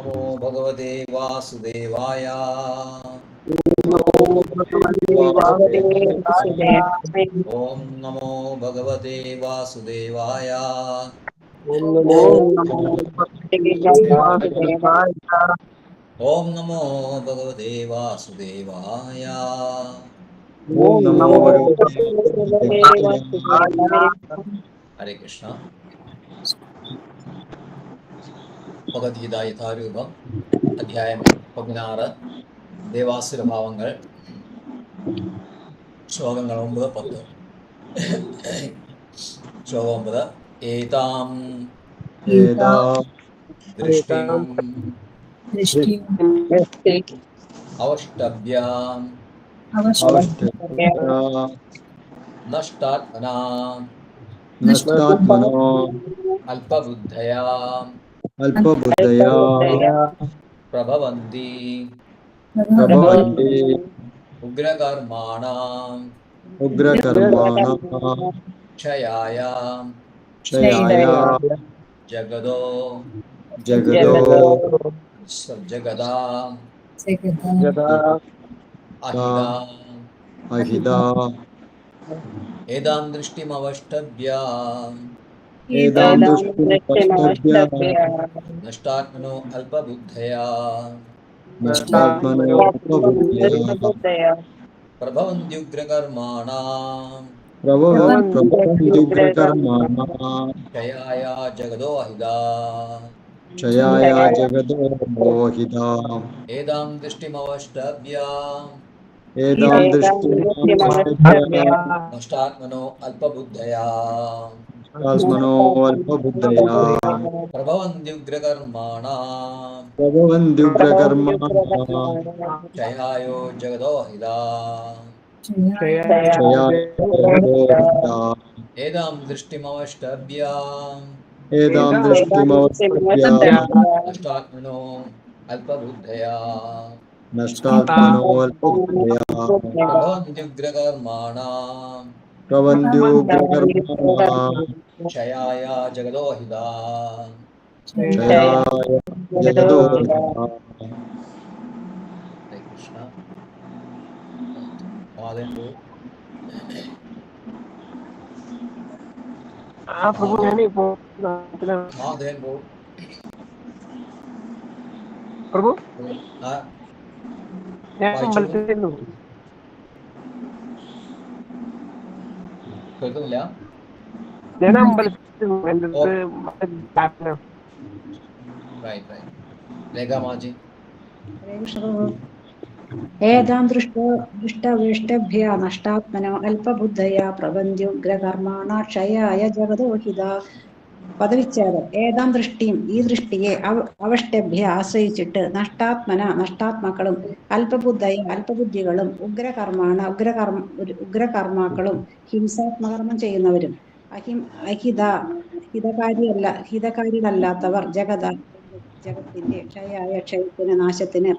नमो भगवते वासुदेवाय। ओम नमो भगवते वासुदेवाय। ओम नमो भगवते वासुदेवाय। ओम नमो भगवते वासुदेवाय। हरे कृष्ण। ഭഗവത്ഗീത യഥാരൂപം അധ്യായം 16 ദേവാസുര ഭാവങ്ങൾ ശ്ലോകങ്ങൾ 9-10. ശ്ലോകം 9. ഏതാം ദൃഷ്ടിം അവഷ്ടഭ്യാം നഷ്ടാത്മനാം അല്പബുദ്ധയാം പ്രഭവന്തി ഉഗ്രകർമാണാം ക്ഷയായ ജഗതോ അഹിതാ ഏതാം ദൃഷ്ടിമവഷ്ടഭ്യാം നഷ്ടാത്മനോ അല്പബുദ്ധയാ പ്രഭവന്ത്യുഗ്രകർമാണാം ക്ഷയായ ജഗതോ അഹിതാ ഏതാം ദൃഷ്ടിമവഷ്ടഭ്യാം നഷ്ടാത്മനോ അല്പബുദ്ധയാ പ്രഭവന്ത്യുഗ്രകർമാണാം ക്ഷയായോ ജഗതോ അഹിതാ ഏതാം ദൃഷ്ടിമവഷ്ടഭ്യാം നഷ്ടാത്മനോ അല്പബുദ്ധയാ പ്രഭവന്ത്യുഗ്രകർമാണാം ക്ഷയായ ജഗതോ അഹിതാ. ഹരേ കൃഷ്ണ. മാധവൻ പ്രഭു കേൾക്കുന്നില്ല. രേഖാമാജി. ഏതാം ദൃഷ്ടവേഷ്ടഭ്യ നഷ്ടാത്മനോ അല്പബുദ്ധയാ പ്രബന്ധ്യുഗ്രകർമാണ ക്ഷയായ ജഗദോഹിത. പദവിച്ഛേദം. ഏതാം ദൃഷ്ടിയും ഈ ദൃഷ്ടിയെ അവഷ്ടഭ്യ ആശ്രയിച്ചിട്ട് നഷ്ടാത്മാക്കളും അല്പബുദ്ധികളും ഉഗ്രകർമാക്കളും ഹിംസാത്മകർമ്മം ചെയ്യുന്നവരും ഹിതകാരികളല്ലാത്തവർ ജഗത്തിന്റെ ക്ഷയത്തിന് നാശത്തിന്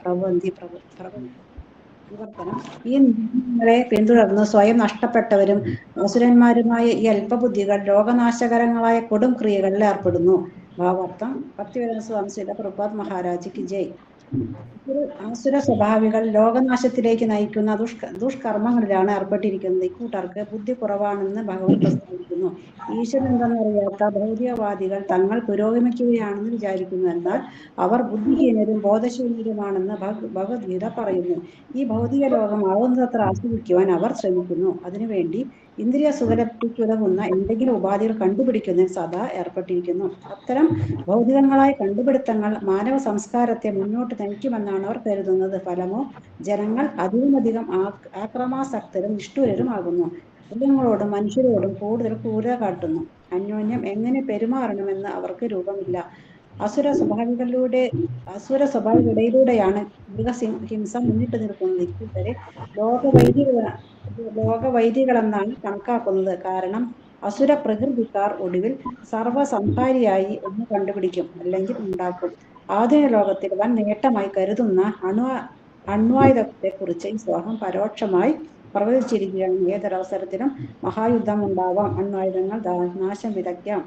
വിവർത്തനം. ഈ നിയമങ്ങളെ പിന്തുടർന്ന് സ്വയം നഷ്ടപ്പെട്ടവരും അസുരന്മാരുമായ ഈ അല്പബുദ്ധികൾ ലോകനാശകരങ്ങളായ കൊടും ക്രിയകളിൽ ഏർപ്പെടുന്നു. ഭാവാർത്ഥം. ഭക്തിവേദാന്ത സ്വാമി ശ്രീല പ്രഭുപാദ് മഹാരാജിക്ക് ജയ്. ആസുര സ്വഭാവികൾ ലോകനാശത്തിലേക്ക് നയിക്കുന്ന ദുഷ്കർമ്മങ്ങളിലാണ് ഏർപ്പെട്ടിരിക്കുന്നത്. ഇക്കൂട്ടർക്ക് ബുദ്ധി കുറവാണെന്ന് ഭഗവാൻ പ്രസ്താവിക്കുന്നു. ഈശ്വരൻ എന്തെന്നറിയാത്ത ഭൗതികവാദികൾ തങ്ങൾ പുരോഗമിക്കുകയാണെന്ന് വിചാരിക്കുന്നു. എന്നാൽ അവർ ബുദ്ധിഹീനരും ബോധശൂന്യരുമാണെന്ന് ഭഗവത്ഗീത പറയുന്നു. ഈ ഭൗതിക ലോകം ആവുന്നത്ര ആസ്വദിക്കുവാൻ അവർ ശ്രമിക്കുന്നു. അതിനുവേണ്ടി ഇന്ദ്രിയ സുഖലബ്ധിക്കുതകുന്ന എന്തെങ്കിലും ഉപാധികൾ കണ്ടുപിടിക്കുന്നതിൽ സദാ ഏർപ്പെട്ടിരിക്കുന്നു. അത്തരം ഭൗതികങ്ങളായ കണ്ടുപിടുത്തങ്ങൾ മാനവ സംസ്കാരത്തെ മുന്നോട്ട് നയിക്കുമെന്നാണ് അവർ കരുതുന്നത്. ഫലമോ ജനങ്ങൾ അധികമധികം ആക്രമാസക്തരും നിഷ്ഠൂരരുമാകുന്നു. മൃഗങ്ങളോടും മനുഷ്യരോടും കൂടുതൽ ക്രൂരത കാട്ടുന്നു. അന്യോന്യം എങ്ങനെ പെരുമാറണമെന്ന് അവർക്ക് രൂപമില്ല. അസുര സ്വഭാവികളിലൂടെയാണ് മൃഗഹിംസ മുന്നിട്ട് നിൽക്കുന്നത്. ഇക്കൂട്ടരെ ലോകവൈദികളെന്നാണ് കണക്കാക്കുന്നത്. കാരണം അസുര പ്രകൃതിക്കാർ ഒടുവിൽ സർവസംഹാരിയായി ഒന്ന് കണ്ടുപിടിക്കും, അല്ലെങ്കിൽ ഉണ്ടാക്കും. ആധുനിക ലോകത്തിൽ വൻ നേട്ടമായി കരുതുന്ന അണ്വായുധത്തെക്കുറിച്ച് ഈ ശ്ലോകം പരോക്ഷമായി പ്രവചിച്ചിരിക്കുകയാണ്. ഏതൊരവസരത്തിലും മഹായുദ്ധം ഉണ്ടാവാം, അണ്വായുധങ്ങൾ നാശം വിതയ്ക്കാം.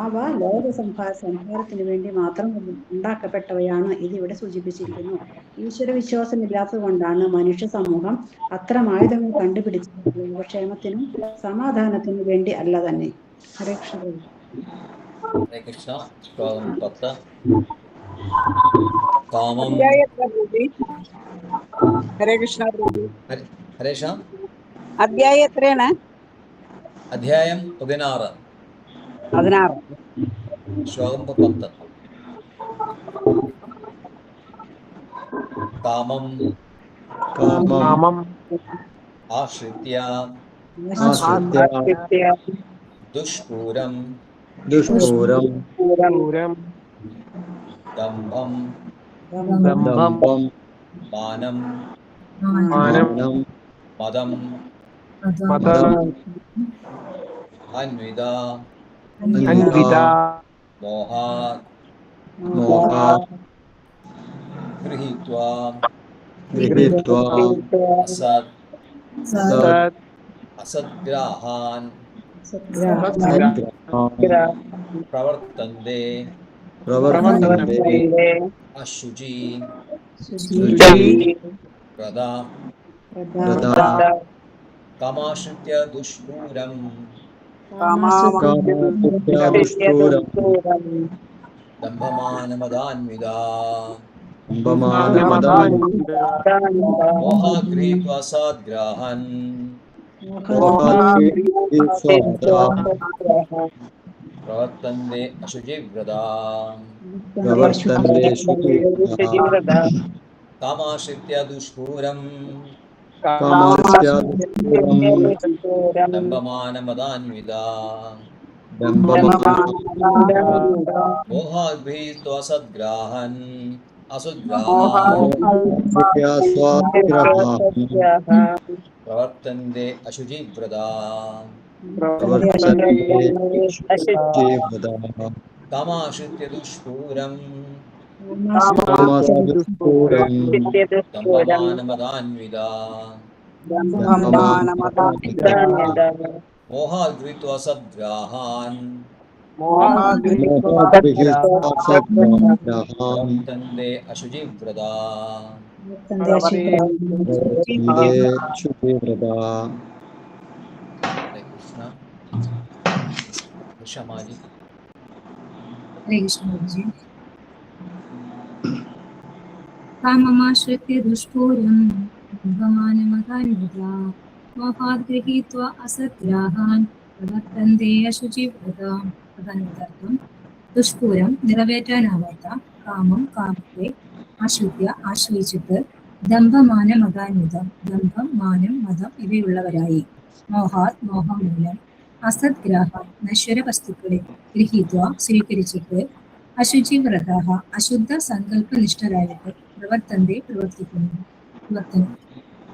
അവ ലോക സംഹാരത്തിന് വേണ്ടി മാത്രം ഉണ്ടാക്കപ്പെട്ടവയാണ്. ഇതിവിടെ സൂചിപ്പിച്ചിരിക്കുന്നു. ഈശ്വര വിശ്വാസമില്ലാത്തത് കൊണ്ടാണ് മനുഷ്യ സമൂഹം അത്തരം ആയുധങ്ങൾ കണ്ടുപിടിച്ചത്. ലോകക്ഷേമത്തിനും സമാധാനത്തിനും വേണ്ടി അല്ല തന്നെ. ഹരേ കൃഷ്ണ. ഹരേ കൃഷ്ണ. ശ്ലോകം 10. കാമം. ഹരേ കൃഷ്ണ. ഹരേ കൃഷ്ണ. അധ്യായം എത്രയാണ്? അധ്യായം 16. 16. ശ്ലോകം 10. കാമം ആശ്രിത്യ ദുഷ്പൂരം ദംഭം മാനം മദം അന്വിത മോഹാത് ഗൃഹീത്വാ അസദ്ഗ്രാഹാൻ പ്രവർത്തന്തെ അശുചി വ്രത കാമാശ്രിത്യ ദുഷ്പൂരം ദംഭമാനമദാന്വിത മോഹാഗ്രീത്വാ സദ്ഗ്രാഹൻ പ്രവർത്തന്തെ അശുചിവ്രത കാമാശ്രിത്യ ദുഷ്പൂരം ദംഭമാനമദാന്വിത മോഹാഗ്രീത്വാ സദ്ഗ്രാഹൻ പ്രവർത്തന്തെ അശുചിവ്രത കാമാശ്രിത്യ ദുഷ്പൂരം ദംഭമാനമദാന്വിത മോഹാഗ്രീത്വാ സദ്ഗ്രാഹാൻ പ്രവർത്തന്തെ അശുചിവ്രത ക്ഷമാജി. കാമമാശ്രിത്യ ദുഷ്പൂരം ദംഭമാനമദാന്വിത മോഹാത് ഗൃഹീത്വാ അസദ്ഗ്രാഹാൻ പ്രവർത്തന്തെ അശുചിവ്രത. പ്രധാനർത്ഥം: ദുഷ്പൂരം നിറവേറ്റാനാവാത്ത കാമം, കാമത്തെ ആശ്രയിച്ചിട്ട് ദംഭമാനം മതാന്വിതം, ദംഭം, മാനം, മതം ഇവയുള്ളവരായി, മോഹാത് മോഹം മൂലം, അസദ്ഗ്രാഹം നശ്വര വസ്തുക്കളെ ഗൃഹീത്വ സ്വീകരിച്ചിട്ട്, അശുചിവ്രത അശുദ്ധ സങ്കല്പനിഷ്ഠരായിട്ട് പ്രവർത്തന്റെ പ്രവർത്തിക്കുന്നു.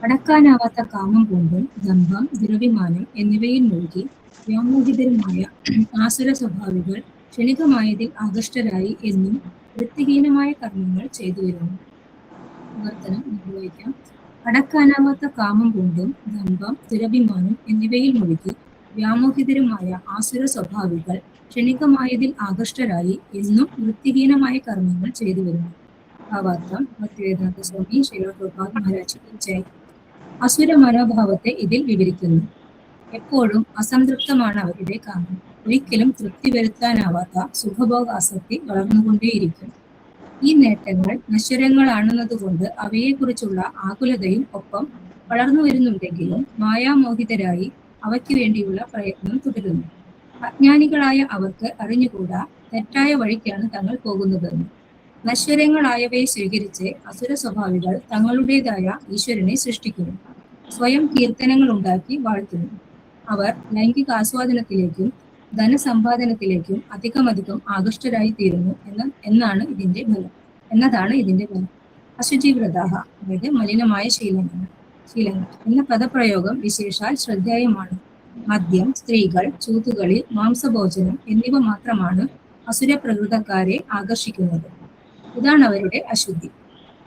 അടക്കാനാവാത്ത കാമം കൊണ്ടും ദംഭം, ദുരഭിമാനം എന്നിവയിൽ മുഴുകി വ്യാമോഹിതരുമായ ആസുര സ്വഭാവികൾ ക്ഷണികമായതിൽ ആകൃഷ്ടരായി എന്നും വൃത്തിഹീനമായ കർമ്മങ്ങൾ ചെയ്തു വരുന്നു. നിർവഹിക്കാം. അടക്കാനാവാത്ത കാമം കൊണ്ടും ദംഭം, ദുരഭിമാനം എന്നിവയിൽ മുഴുകി വ്യാമോഹിതരുമായ ആസുര സ്വഭാവികൾ ക്ഷണികമായതിൽ ആകൃഷ്ടരായി എന്നും വൃത്തിഹീനമായ കർമ്മങ്ങൾ ചെയ്തു വരുന്നു. ഭാവാർത്ഥം: ഭക്തിവേദാന്ത സ്വാമി ശ്രീല പ്രഭുപാദ് മഹാരാജ് ജയ്. അസുര മനോഭാവത്തെ ഇതിൽ വിവരിക്കുന്നു. എപ്പോഴും അസംതൃപ്തമാണ് അവരുടെ കാമം. ഒരിക്കലും തൃപ്തി വരുത്താനാവാത്ത സുഖഭോഗാസക്തി വളർന്നുകൊണ്ടേയിരിക്കും. ഈ നേട്ടങ്ങൾ നശ്വരങ്ങളാണെന്നതുകൊണ്ട് അവയെക്കുറിച്ചുള്ള ആകുലതയും ഒപ്പം വളർന്നു വരുന്നുണ്ടെങ്കിലും മായാമോഹിതരായി അവയ്ക്ക് വേണ്ടിയുള്ള പ്രയത്നം തുടരുന്നു. അജ്ഞാനികളായ അവർക്ക് അറിഞ്ഞുകൂടാ തെറ്റായ വഴിക്കാണ് തങ്ങൾ പോകുന്നതെന്ന്. നശ്വരങ്ങളായവയെ സ്വീകരിച്ച് അസുര സ്വഭാവികൾ തങ്ങളുടേതായ ഈശ്വരനെ സൃഷ്ടിക്കുന്നു. സ്വയം കീർത്തനങ്ങൾ ഉണ്ടാക്കി വാഴ്ത്തുന്നു. അവർ ലൈംഗിക ആസ്വാദനത്തിലേക്കും ധനസമ്പാദനത്തിലേക്കും അധികമധികം ആകൃഷ്ടരായി തീരുന്നു എന്നതാണ് ഇതിന്റെ ഫലം. അശുചിവ്രതാഹ, അതായത് മലിനമായ ശീലങ്ങൾ എന്ന പദപ്രയോഗം വിശേഷാൽ ശ്രദ്ധേയമാണ്. മദ്യം, സ്ത്രീകൾ, ചൂതുകളി, മാംസഭോജനം എന്നിവ മാത്രമാണ് അസുര പ്രകൃതക്കാരെ ആകർഷിക്കുന്നത്. ഇതാണ് അവരുടെ അശുദ്ധി.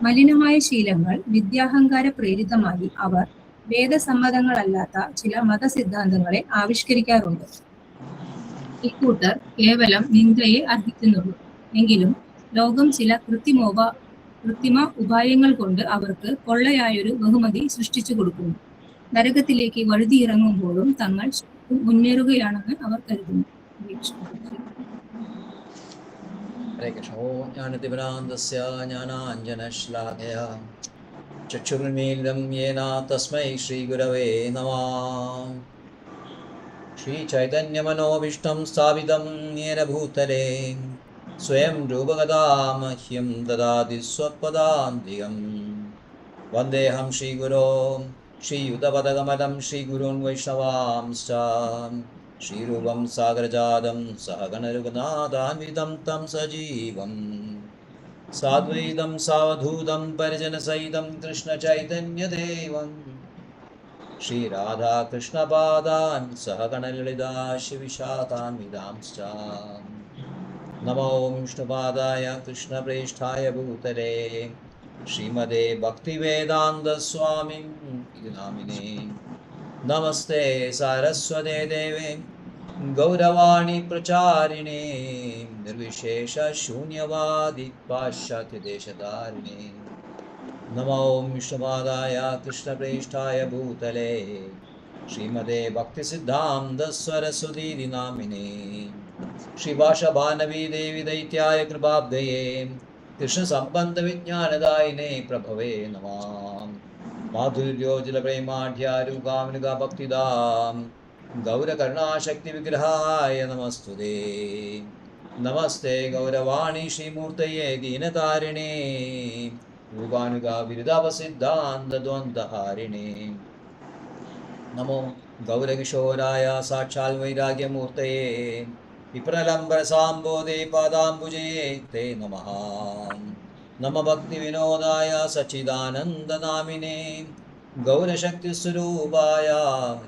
മലിനമായ ശീലങ്ങൾ വിദ്യാഹങ്കാര പ്രേരിതമായി അവർ വേദസമ്മതങ്ങളല്ലാത്ത ചില മതസിദ്ധാന്തങ്ങളെ ആവിഷ്കരിക്കാറുണ്ട്. ഇക്കൂട്ടർ കേവലം നിന്ദയെ അർഹിക്കുന്നുള്ളൂ. എങ്കിലും ലോകം ചില കൃത്രിമ ഉപായങ്ങൾ കൊണ്ട് അവർക്ക് പൊള്ളയായൊരു ബഹുമതി സൃഷ്ടിച്ചു കൊടുക്കുന്നു. നരകത്തിലേക്ക് വഴുതിയിറങ്ങുമ്പോഴും തങ്ങൾ മുന്നേറുകയാണെന്ന് അവർ കരുതുന്നു. ഹരേ കൃഷ്ണ. ഓം ജ്ഞാനതിമിരാന്തസ്യ ജ്ഞാനാഞ്ജനശ്ലാഘയാ ചക്ഷുർമീലിതം യേന തസ്മൈ ശ്രീഗുരവേ നമഃ. ശ്രീചൈതന്യമനോഭീഷ്ടം സ്ഥാപിതം യേന ഭൂതലേ സ്വയം രൂപകഥാ മഹ്യം ദദാതി സ്വപദാന്തികം. വന്ദേഹം ശ്രീഗുരോ ശ്രീയുതപദകമലം ശ്രീഗുരുन् വൈഷ്ണവാംശ്ച ശ്രീരൂപം സാഗരജാതം സഹഗണരഘുനാഥാന്വിതം തം സജീവം സാദ്വൈതം സാവധൂതം പരിജനസഹിതം കൃഷ്ണചൈതന്യദേവം ശ്രീരാധാകൃഷ്ണപാദാൻ സഹഗണലളിതാ ശിവിശാഖാന്വിതാംശ്ച. നമോ വിഷ്ണുപാദായ കൃഷ്ണപ്രേഷ്ഠായ ഭൂതലേ ശ്രീമതേ ഭക്തിവേദാന്തസ്വാമിൻ ഇതി നാമിനേ. നമസ്തേ സാരസ്വതേ ദേവേ ഗൗരവാണി പ്രചാരിണേ നിർവിശേഷ ശൂന്യവാദി പാശ്ചാത്യദേശധാരിണേ. നമോ വിഷ്ണുപാദായ കൃഷ്ണപ്രേഷ്ഠായ ഭൂതലേ ശ്രീമതേ ഭക്തിസിദ്ധാന്ത സരസ്വതീ നാമിനേ. ശ്രീഭാഷഭാനവീ ദേവി ദൈത്യായ കൃപാബ്ദയേ കൃഷ്ണസംബന്ധവിജ്ഞാനദായിനേ പ്രഭവേ നമഃ. മാധുര്യോജ്വലപ്രേമാഢ്യാരൂപാമിനുകാ ഭക്തിദാം ഗൗരകരുണാശക്തിവിഗ്രഹായ നമസ്തുതേ. നമസ്തേ ഗൗരവാണി ശ്രീമൂർത്തയേ ദീനതാരിണേ രൂപാനുകാ വിരുദാവസിദ്ധാന്തദ്വന്ദ്വഹാരിണേ. നമോ ഗൗരകിശോരായ സാക്ഷാൽ വൈരാഗ്യമൂർത്തയേ വിപ്രലംബരസാംബോധേ പാദാംബുജേ തേ നമഃ. നമ ഭക്തിവിനോദായ സച്ചിദാനന്ദനാമിനേ ഗൗരശക്തിസ്വരൂപായ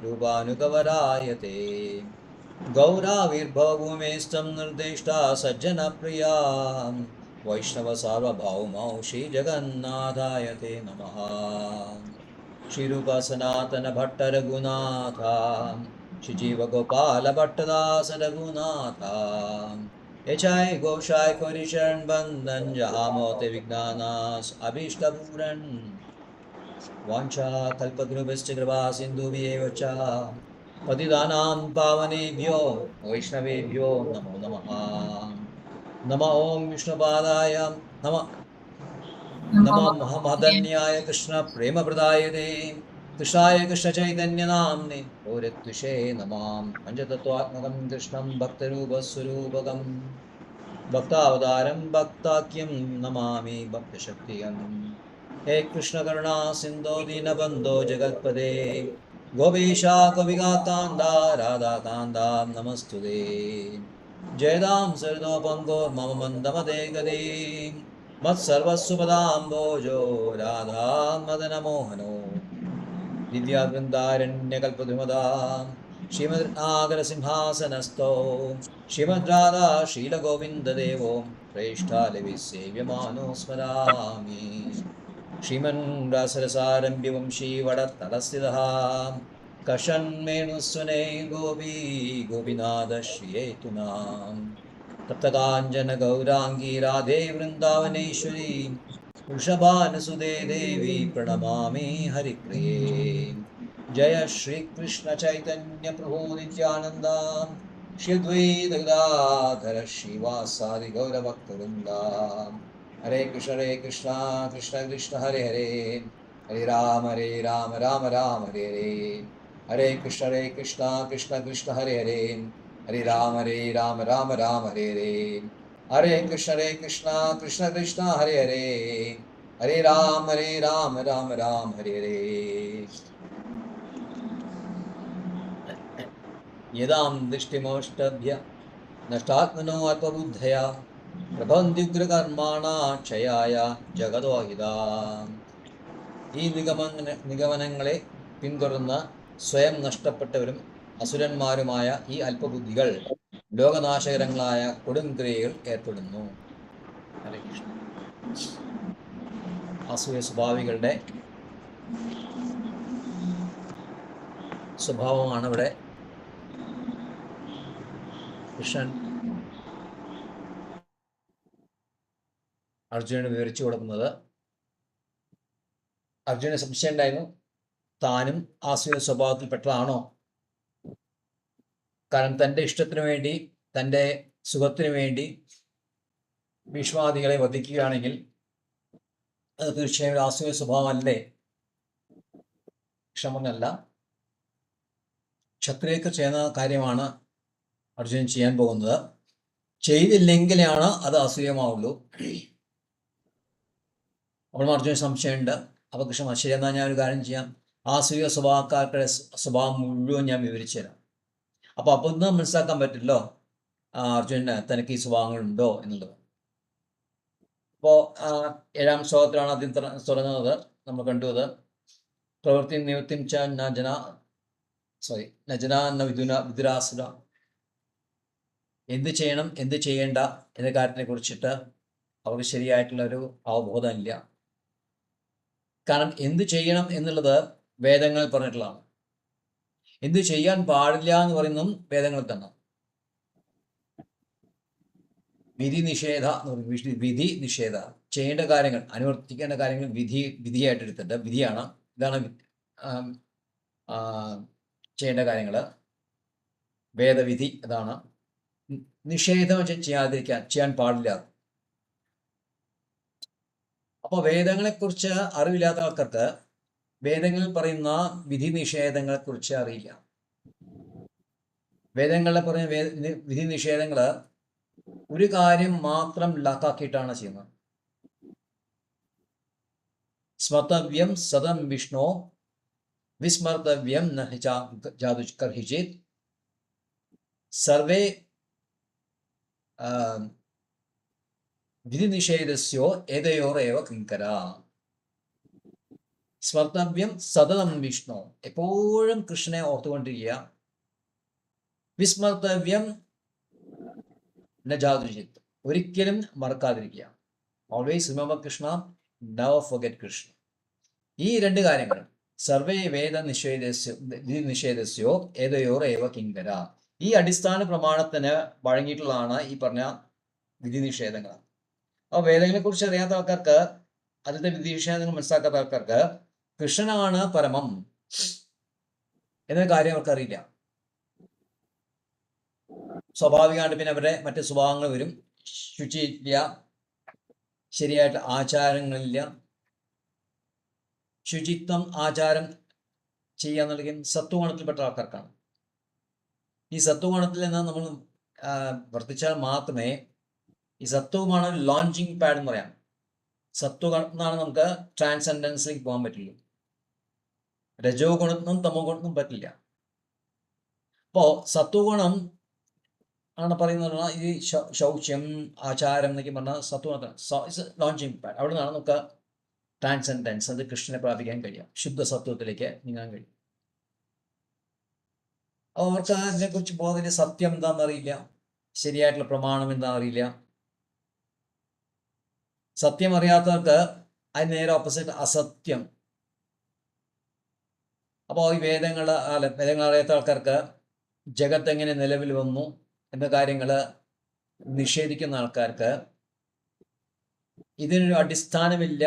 രൂപാനുകവരായ തേ. ഗൗരാവിർഭവഭൂമേസ്ത്വം നിർദ്ദിഷ്ടാ സജ്ജനപ്രിയാ വൈഷ്ണവസാർവഭൗമൗ ശ്രീജഗന്നാഥായ തേ നമഃ. ശ്രീരൂപസനാതനഭട്ടരഘുനാഥ श्रीजीवगोपालभट्टदास रघुनाथ यचाय गोशाय कोरि शरण बंधन जहामोते विज्ञानास अभीष्टपूरन वाञ्छा कल्पतरुभ्यश्च कृपा सिन्धुभ्येव च पतितानां पावनेभ्यो वैष्णवेभ्यो नमो नमः. नमः ओं विष्णुपादाय नमः महमदन्याय कृष्ण प्रेमप्रदायते कृष्णाय कृष्णचैतन्यनाम्ने गौरत्विषे नमः. पञ्चतत्त्वात्मकं कृष्णं भक्तरूपस्वरूपकं भक्तावतारं भक्ताख्यं नमामि भक्तशक्तियं. हे कृष्णकरुणा सिन्धो दीनबन्धो जगत्पते गोपीशा कविगातान्दा राधाकान्दा नमस्तुते. जयदां सरदोपङ्गो मम मन्दमदे गदे मत्सर्वस्वपदाम्बोजो राधा मदनमोहनो दिव्यावृन्दारण्यकल्पद्रुमदा श्रीमद्नागरसिंहासनस्थो श्रीमद्राधा शीलगोविन्ददेवो प्रेष्ठालिविसेव्यमानो स्मरामि. श्रीमन्रासरसारम्भ्यवंशीवडत्तलस्थितः कषन्मेणुस्वने गोपी गोपीनाथश्रियेतुनां तप्तकाञ्चनगौराङ्गी राधे वृन्दावनेश्वरी वृषभानुसुते देवी प्रणमामि हरिप्रिये. जय श्री कृष्ण चैतन्य प्रभु नित्यानंद श्री अद्वैत गदाधर श्रीवासादि गौरभक्तवृंदा. हरे कृष्ण कृष्ण कृष्ण हरे हरे हरे राम राम राम हरे हरे. हरे कृष्ण कृष्ण कृष्ण हरे हरे हरे राम राम राम हरे हरे. हरे कृष्ण कृष्ण कृष्ण हरे हरे हरे राम राम राम हरे हरे. यदां दृष्टिमोष्टभ्य नष्टात्मनो अल्पबुद्धया प्रबन्ध्युग्रकर्माणा क्षयाय जगदोहिता. ഈ നിഗമനങ്ങളെ പിന്തുടർന്ന സ്വയം നഷ്ടപ്പെട്ടവരും അസുരന്മാരുമായ ഈ അല്പബുദ്ധികൾ ലോകനാശകരങ്ങളായ കൊടുംക്രിയകൾ ഏർപ്പെടുന്നു. ഹരേ കൃഷ്ണ. അസൂയ സ്വഭാവികളുടെ സ്വഭാവമാണ് ഇവിടെ കൃഷ്ണൻ അർജുനന് വിവരിച്ചു കൊടുക്കുന്നത്. അർജുനന് സംശയം ഉണ്ടായിരുന്നു, താനും ആസുര സ്വഭാവത്തിൽപ്പെട്ടതാണോ? കാരണം തൻ്റെ ഇഷ്ടത്തിനു വേണ്ടി, തൻ്റെ സുഖത്തിനു വേണ്ടി ഭീഷ്മാദികളെ വധിക്കുകയാണെങ്കിൽ അത് തീർച്ചയായും ആസുര സ്വഭാവമല്ലേ? ക്ഷമനല്ല, ക്ഷത്രിയക്ക് ചെയ്യുന്ന കാര്യമാണ് അർജുനൻ ചെയ്യാൻ പോകുന്നത്. ചെയ്തില്ലെങ്കിലാണ് അത് അസൂയമാവുള്ളൂ. അപ്പോൾ അർജുനന് സംശയമുണ്ട്. അപ്പോൾ കൃഷ്ണൻ ശരി, എന്നാൽ ഞാൻ ഒരു കാര്യം ചെയ്യാം, ആസൂയ സ്വഭാവക്കാരുടെ സ്വഭാവം മുഴുവൻ ഞാൻ വിവരിച്ചു തരാം. അപ്പോൾ ഒന്നും മനസ്സിലാക്കാൻ പറ്റില്ലോ അർജുനന് തനിക്ക് ഈ സ്വഭാവങ്ങളുണ്ടോ എന്നുള്ളത്. അപ്പോൾ 7-ാം ശ്ലോകത്തിലാണ് ആദ്യം തുടങ്ങുന്നത്. നമ്മൾ കണ്ടത് പ്രവൃത്തി നിവൃത്തിം ച വിദുരാസുര. എന്ത് ചെയ്യണം, എന്ത് ചെയ്യേണ്ട എന്ന കാര്യത്തിനെ കുറിച്ചിട്ട് അവർക്ക് ശരിയായിട്ടുള്ളൊരു അവബോധമില്ല. കാരണം എന്ത് ചെയ്യണം എന്നുള്ളത് വേദങ്ങൾ പറഞ്ഞിട്ടുള്ളതാണ്. എന്ത് ചെയ്യാൻ പാടില്ല എന്ന് പറയുന്നതും വേദങ്ങളിൽ തന്നെ. വിധി നിഷേധ എന്ന് പറയും. വിധി നിഷേധ, ചെയ്യേണ്ട കാര്യങ്ങൾ, അനുവർത്തിക്കേണ്ട കാര്യങ്ങൾ വിധിയായിട്ട് എടുത്തിട്ട്, വിധിയാണ്, ഇതാണ് ചെയ്യേണ്ട കാര്യങ്ങൾ, വേദവിധി അതാണ്. നിഷേധം ചെയ്യാൻ പാടില്ല. അപ്പോൾ വേദങ്ങളെക്കുറിച്ച് അറിവില്ലാത്ത ആൾക്കാർക്ക് വേദങ്ങളിൽ പറയുന്ന വിധി നിഷേധങ്ങളെക്കുറിച്ച് അറിയില്ല. വേദങ്ങളിലെ പറയുന്ന വിധി നിഷേധങ്ങൾ ഒരു കാര്യം മാത്രം ലാക്കാക്കിയിട്ടാണ് ചെയ്യുന്നത്. സ്മർത്തവ്യം സദം വിഷ്ണു വിസ്മർത്തവ്യം ജാതുകർഹിചിത് സർവേ വിധി നിഷേധസ്യോ ഏതയോരേവ കിങ്കര. സ്മർത്തവ്യം സതതം വിഷ്ണു, എപ്പോഴും കൃഷ്ണനെ ഓർത്തുകൊണ്ടിരിക്കുക. വിസ്മർത്തവ്യം നജാതുജിത്, ഒരിക്കലും മറക്കാതിരിക്കുക. Always remember Krishna, never forget Krishna. ഈ രണ്ട് കാര്യങ്ങൾ, സർവേ വേദ നിഷേധസ്യോ ഏതയോരേവ കിങ്കര, ഈ അടിസ്ഥാന പ്രമാണത്തിന് വഴങ്ങിയിട്ടുള്ളതാണ് ഈ പറഞ്ഞ വിധി നിഷേധങ്ങൾ. അപ്പോൾ വേദങ്ങളെ കുറിച്ച് അറിയാത്ത ആൾക്കാർക്ക്, അതിൻ്റെ വിധി നിഷേധങ്ങൾ മനസ്സിലാക്കാത്ത ആൾക്കാർക്ക് കൃഷ്ണനാണ് പരമം എന്ന കാര്യം അവർക്കറിയില്ല. സ്വാഭാവികമായിട്ട് പിന്നെ അവരുടെ മറ്റ് സ്വഭാവങ്ങൾ വരും. ശുചിയില്ല, ശരിയായിട്ട് ആചാരങ്ങളില്ല. ശുചിത്വം, ആചാരം ചെയ്യാന്നുണ്ടെങ്കിൽ സത്വഗുണത്തിൽപ്പെട്ട ആൾക്കാർക്കാണ്. ഈ സത്വഗുണത്തിൽ നിന്ന് നമ്മൾ വർത്തിച്ചാൽ മാത്രമേ, ഈ സത്വമാണ് ലോഞ്ചിങ് പാഡ് എന്ന് പറയാം. സത്വഗുണത്തിനാണ് നമുക്ക് ട്രാൻസെൻഡൻസിലേക്ക് പോകാൻ പറ്റുള്ളൂ. രജോ ഗുണത്തിനും തമോ ഗുണത്തിനും പറ്റില്ല. അപ്പോൾ സത്വഗുണം ആണ് പറയുന്നത്, ഈ ശൗച്യം, ആചാരം എന്നൊക്കെ പറഞ്ഞാൽ സത്വഗുണത്തിന് ലോഞ്ചിങ് പാഡ്. അവിടെ നിന്നാണ് നമുക്ക് ട്രാൻസെൻഡൻസ്, അത് കൃഷ്ണനെ പ്രാപിക്കാൻ കഴിയാം, ശുദ്ധ സത്വത്തിലേക്ക് നീങ്ങാൻ കഴിയും. അപ്പോൾ അവർക്ക് അതിനെക്കുറിച്ച് ബോധമില്ല. സത്യം എന്താണെന്ന് അറിയില്ല, ശരിയായിട്ടുള്ള പ്രമാണം എന്താണെന്ന് അറിയില്ല. സത്യം അറിയാത്തവർക്ക് അതിന് നേരെ ഓപ്പോസിറ്റ് അസത്യം. അപ്പോൾ ഈ വേദങ്ങൾ അറിയാത്ത ആൾക്കാർക്ക് ജഗത്ത് എങ്ങനെ നിലവിൽ വന്നു എന്ന കാര്യങ്ങൾ നിഷേധിക്കുന്ന ആൾക്കാർക്ക് ഇതിനൊരു അടിസ്ഥാനമില്ല,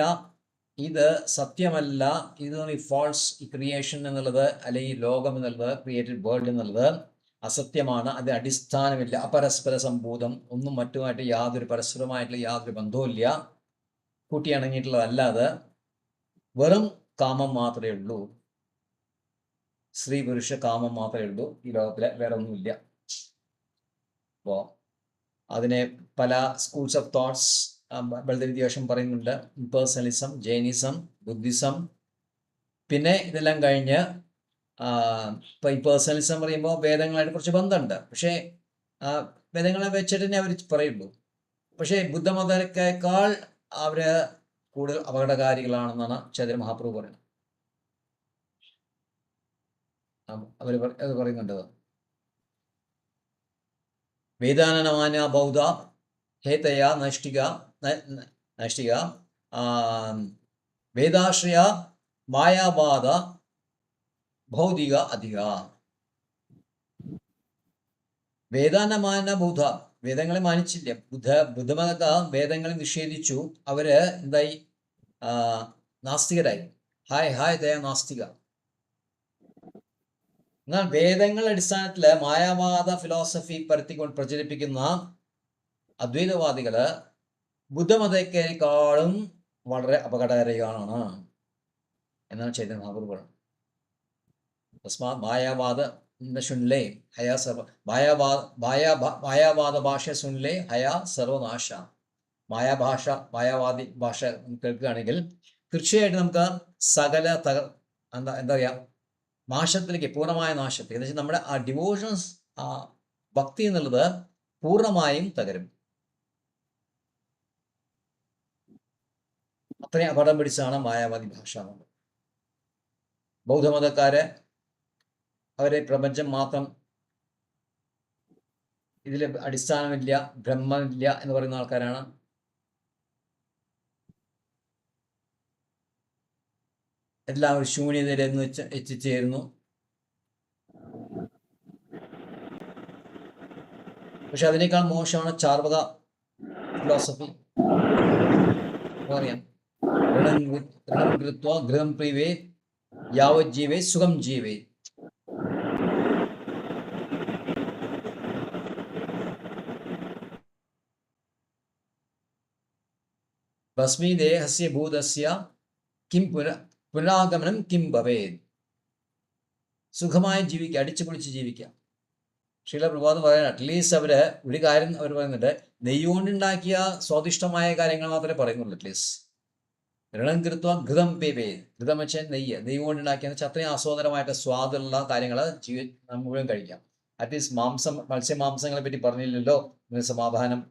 ഇത് സത്യമല്ല, ഇത് ഈ ഫോൾസ്, ഈ ക്രിയേഷൻ എന്നുള്ളത്, അല്ലെങ്കിൽ ലോകം എന്നുള്ളത്, ക്രിയേറ്റഡ് വേൾഡ് എന്നുള്ളത് അസത്യമാണ്, അത് അടിസ്ഥാനമില്ല, അപരസ്പര സംഭൂതം, ഒന്നും മറ്റുമായിട്ട് യാതൊരു പരസ്പരമായിട്ടുള്ള യാതൊരു ബന്ധവുമില്ല, കൂട്ടിയണങ്ങിയിട്ടുള്ളതല്ലാതെ വെറും കാമം മാത്രമേ ഉള്ളൂ. സ്ത്രീ പുരുഷ കാമം മാത്രമേ ഉള്ളൂ, ഈ ലോകത്തിലെ വേറെ ഒന്നുമില്ല. അപ്പോൾ അതിനെ പല സ്കൂൾസ് ഓഫ് തോട്ട്സ് ബലദേവ് ദ്വേഷം പറയുന്നുണ്ട്. ഇംപേഴ്സണലിസം, ജൈനിസം, ബുദ്ധിസം. പിന്നെ ഇതെല്ലാം കഴിഞ്ഞ് ഇപ്പോൾ ഈ പേഴ്സണലിസം പറയുമ്പോൾ വേദങ്ങളായിട്ട് കുറച്ച് ബന്ധമുണ്ട്. പക്ഷേ വേദങ്ങളെ വെച്ചിട്ട് തന്നെ അവർ പറയുള്ളൂ. പക്ഷേ ബുദ്ധമതക്കാൾ അവർ കൂടുതൽ അപകടകാരികളാണെന്നാണ് ചൈതന്യ മഹാപ്രഭു പറയുന്നത്. അവർ അത് പറയുന്നുണ്ട്. വേദാനമാന ബൗദ്ധ ഹേതയ നഷ്ടിക വേദാശ്രയ മായാവാദ ഭൗതിക അധിക. വേദാനമാന ബുധ, വേദങ്ങളെ മാനിച്ചില്ല. ബുദ്ധമതക്കാർ വേദങ്ങളെ നിഷേധിച്ചു. അവര് എന്തായി? നാസ്തികരായി. ഹായ് ദയ നാസ്തിക. എന്നാൽ വേദങ്ങളുടെ അടിസ്ഥാനത്തില് മായാവാദ ഫിലോസഫി പ്രചരിപ്പിക്കുന്ന അദ്വൈതവാദികള് ബുദ്ധമതക്കാരെക്കാളും വളരെ അപകടകാരികളാണ് എന്നാണ് ചൈതന്യ മഹാപ്രഭു പറയുന്നത്. തസ്മാത് മായാവാദ സുൻലേ ഹയാ സർവ മായാവാദ ഭാഷ സുൻലേ ഹയാ സർവനാശ. മായാവാദി ഭാഷ കേൾക്കുകയാണെങ്കിൽ തീർച്ചയായിട്ടും നമുക്ക് സകല എന്താ പറയാ നാശത്തിലേക്ക്, പൂർണ്ണമായ നാശത്തിലേക്ക്, എന്ന് വെച്ചാൽ നമ്മുടെ ആ ഡിവോഷൻസ്, ആ ഭക്തി എന്നുള്ളത് പൂർണ്ണമായും തകരും. അത്രയും അപകടം പിടിച്ചാണ് മായാവാദി ഭാഷ. ബൗദ്ധമതക്കാര് അവരെ പ്രപഞ്ചം മാത്രം, ഇതിൽ അടിസ്ഥാനമില്ല, ബ്രഹ്മമില്ല എന്ന് പറയുന്ന ആൾക്കാരാണ്. എല്ലാം ഒരു ശൂന്യതയിലെന്ന് എത്തിച്ചേരുന്നു. പക്ഷെ അതിനേക്കാൾ മോശമാണ് ചാർവക ഫിലോസഫി. പറയാം, ഗൃഹം പ്രീവേ യാവത് ജീവേ സുഖം ജീവേ. ഭസ്മീ ദേഹസ്യ ഭൂതസ്യ കിം പുനരാഗമനം കിം ഭവേത്. സുഖമായി ജീവിക്കുക, അടിച്ചു പൊളിച്ച് ജീവിക്കാം. ശ്രീല പ്രഭാതം പറയാൻ അറ്റ്ലീസ്റ്റ് അവര് ഒരു കാര്യം അവർ പറയുന്നുണ്ട്, നെയ്യ് കൊണ്ടുണ്ടാക്കിയ സ്വാദിഷ്ടമായ കാര്യങ്ങൾ മാത്രമേ പറയുന്നുള്ളൂ. അറ്റ്ലീസ്റ്റ് ഋണം കൃത്വ ഘൃതം പേവേ. ഘൃതം വെച്ചാൽ നെയ്യ് കൊണ്ടുണ്ടാക്കിയെന്ന് വെച്ചാൽ അത്രയും ആസ്വാദനമായിട്ട് സ്വാദുള്ള കാര്യങ്ങൾ മുഴുവൻ കഴിക്കാം. അറ്റ്ലീസ്റ്റ് മത്സ്യമാംസങ്ങളെ പറ്റി പറഞ്ഞില്ലല്ലോ. സമാധാനം,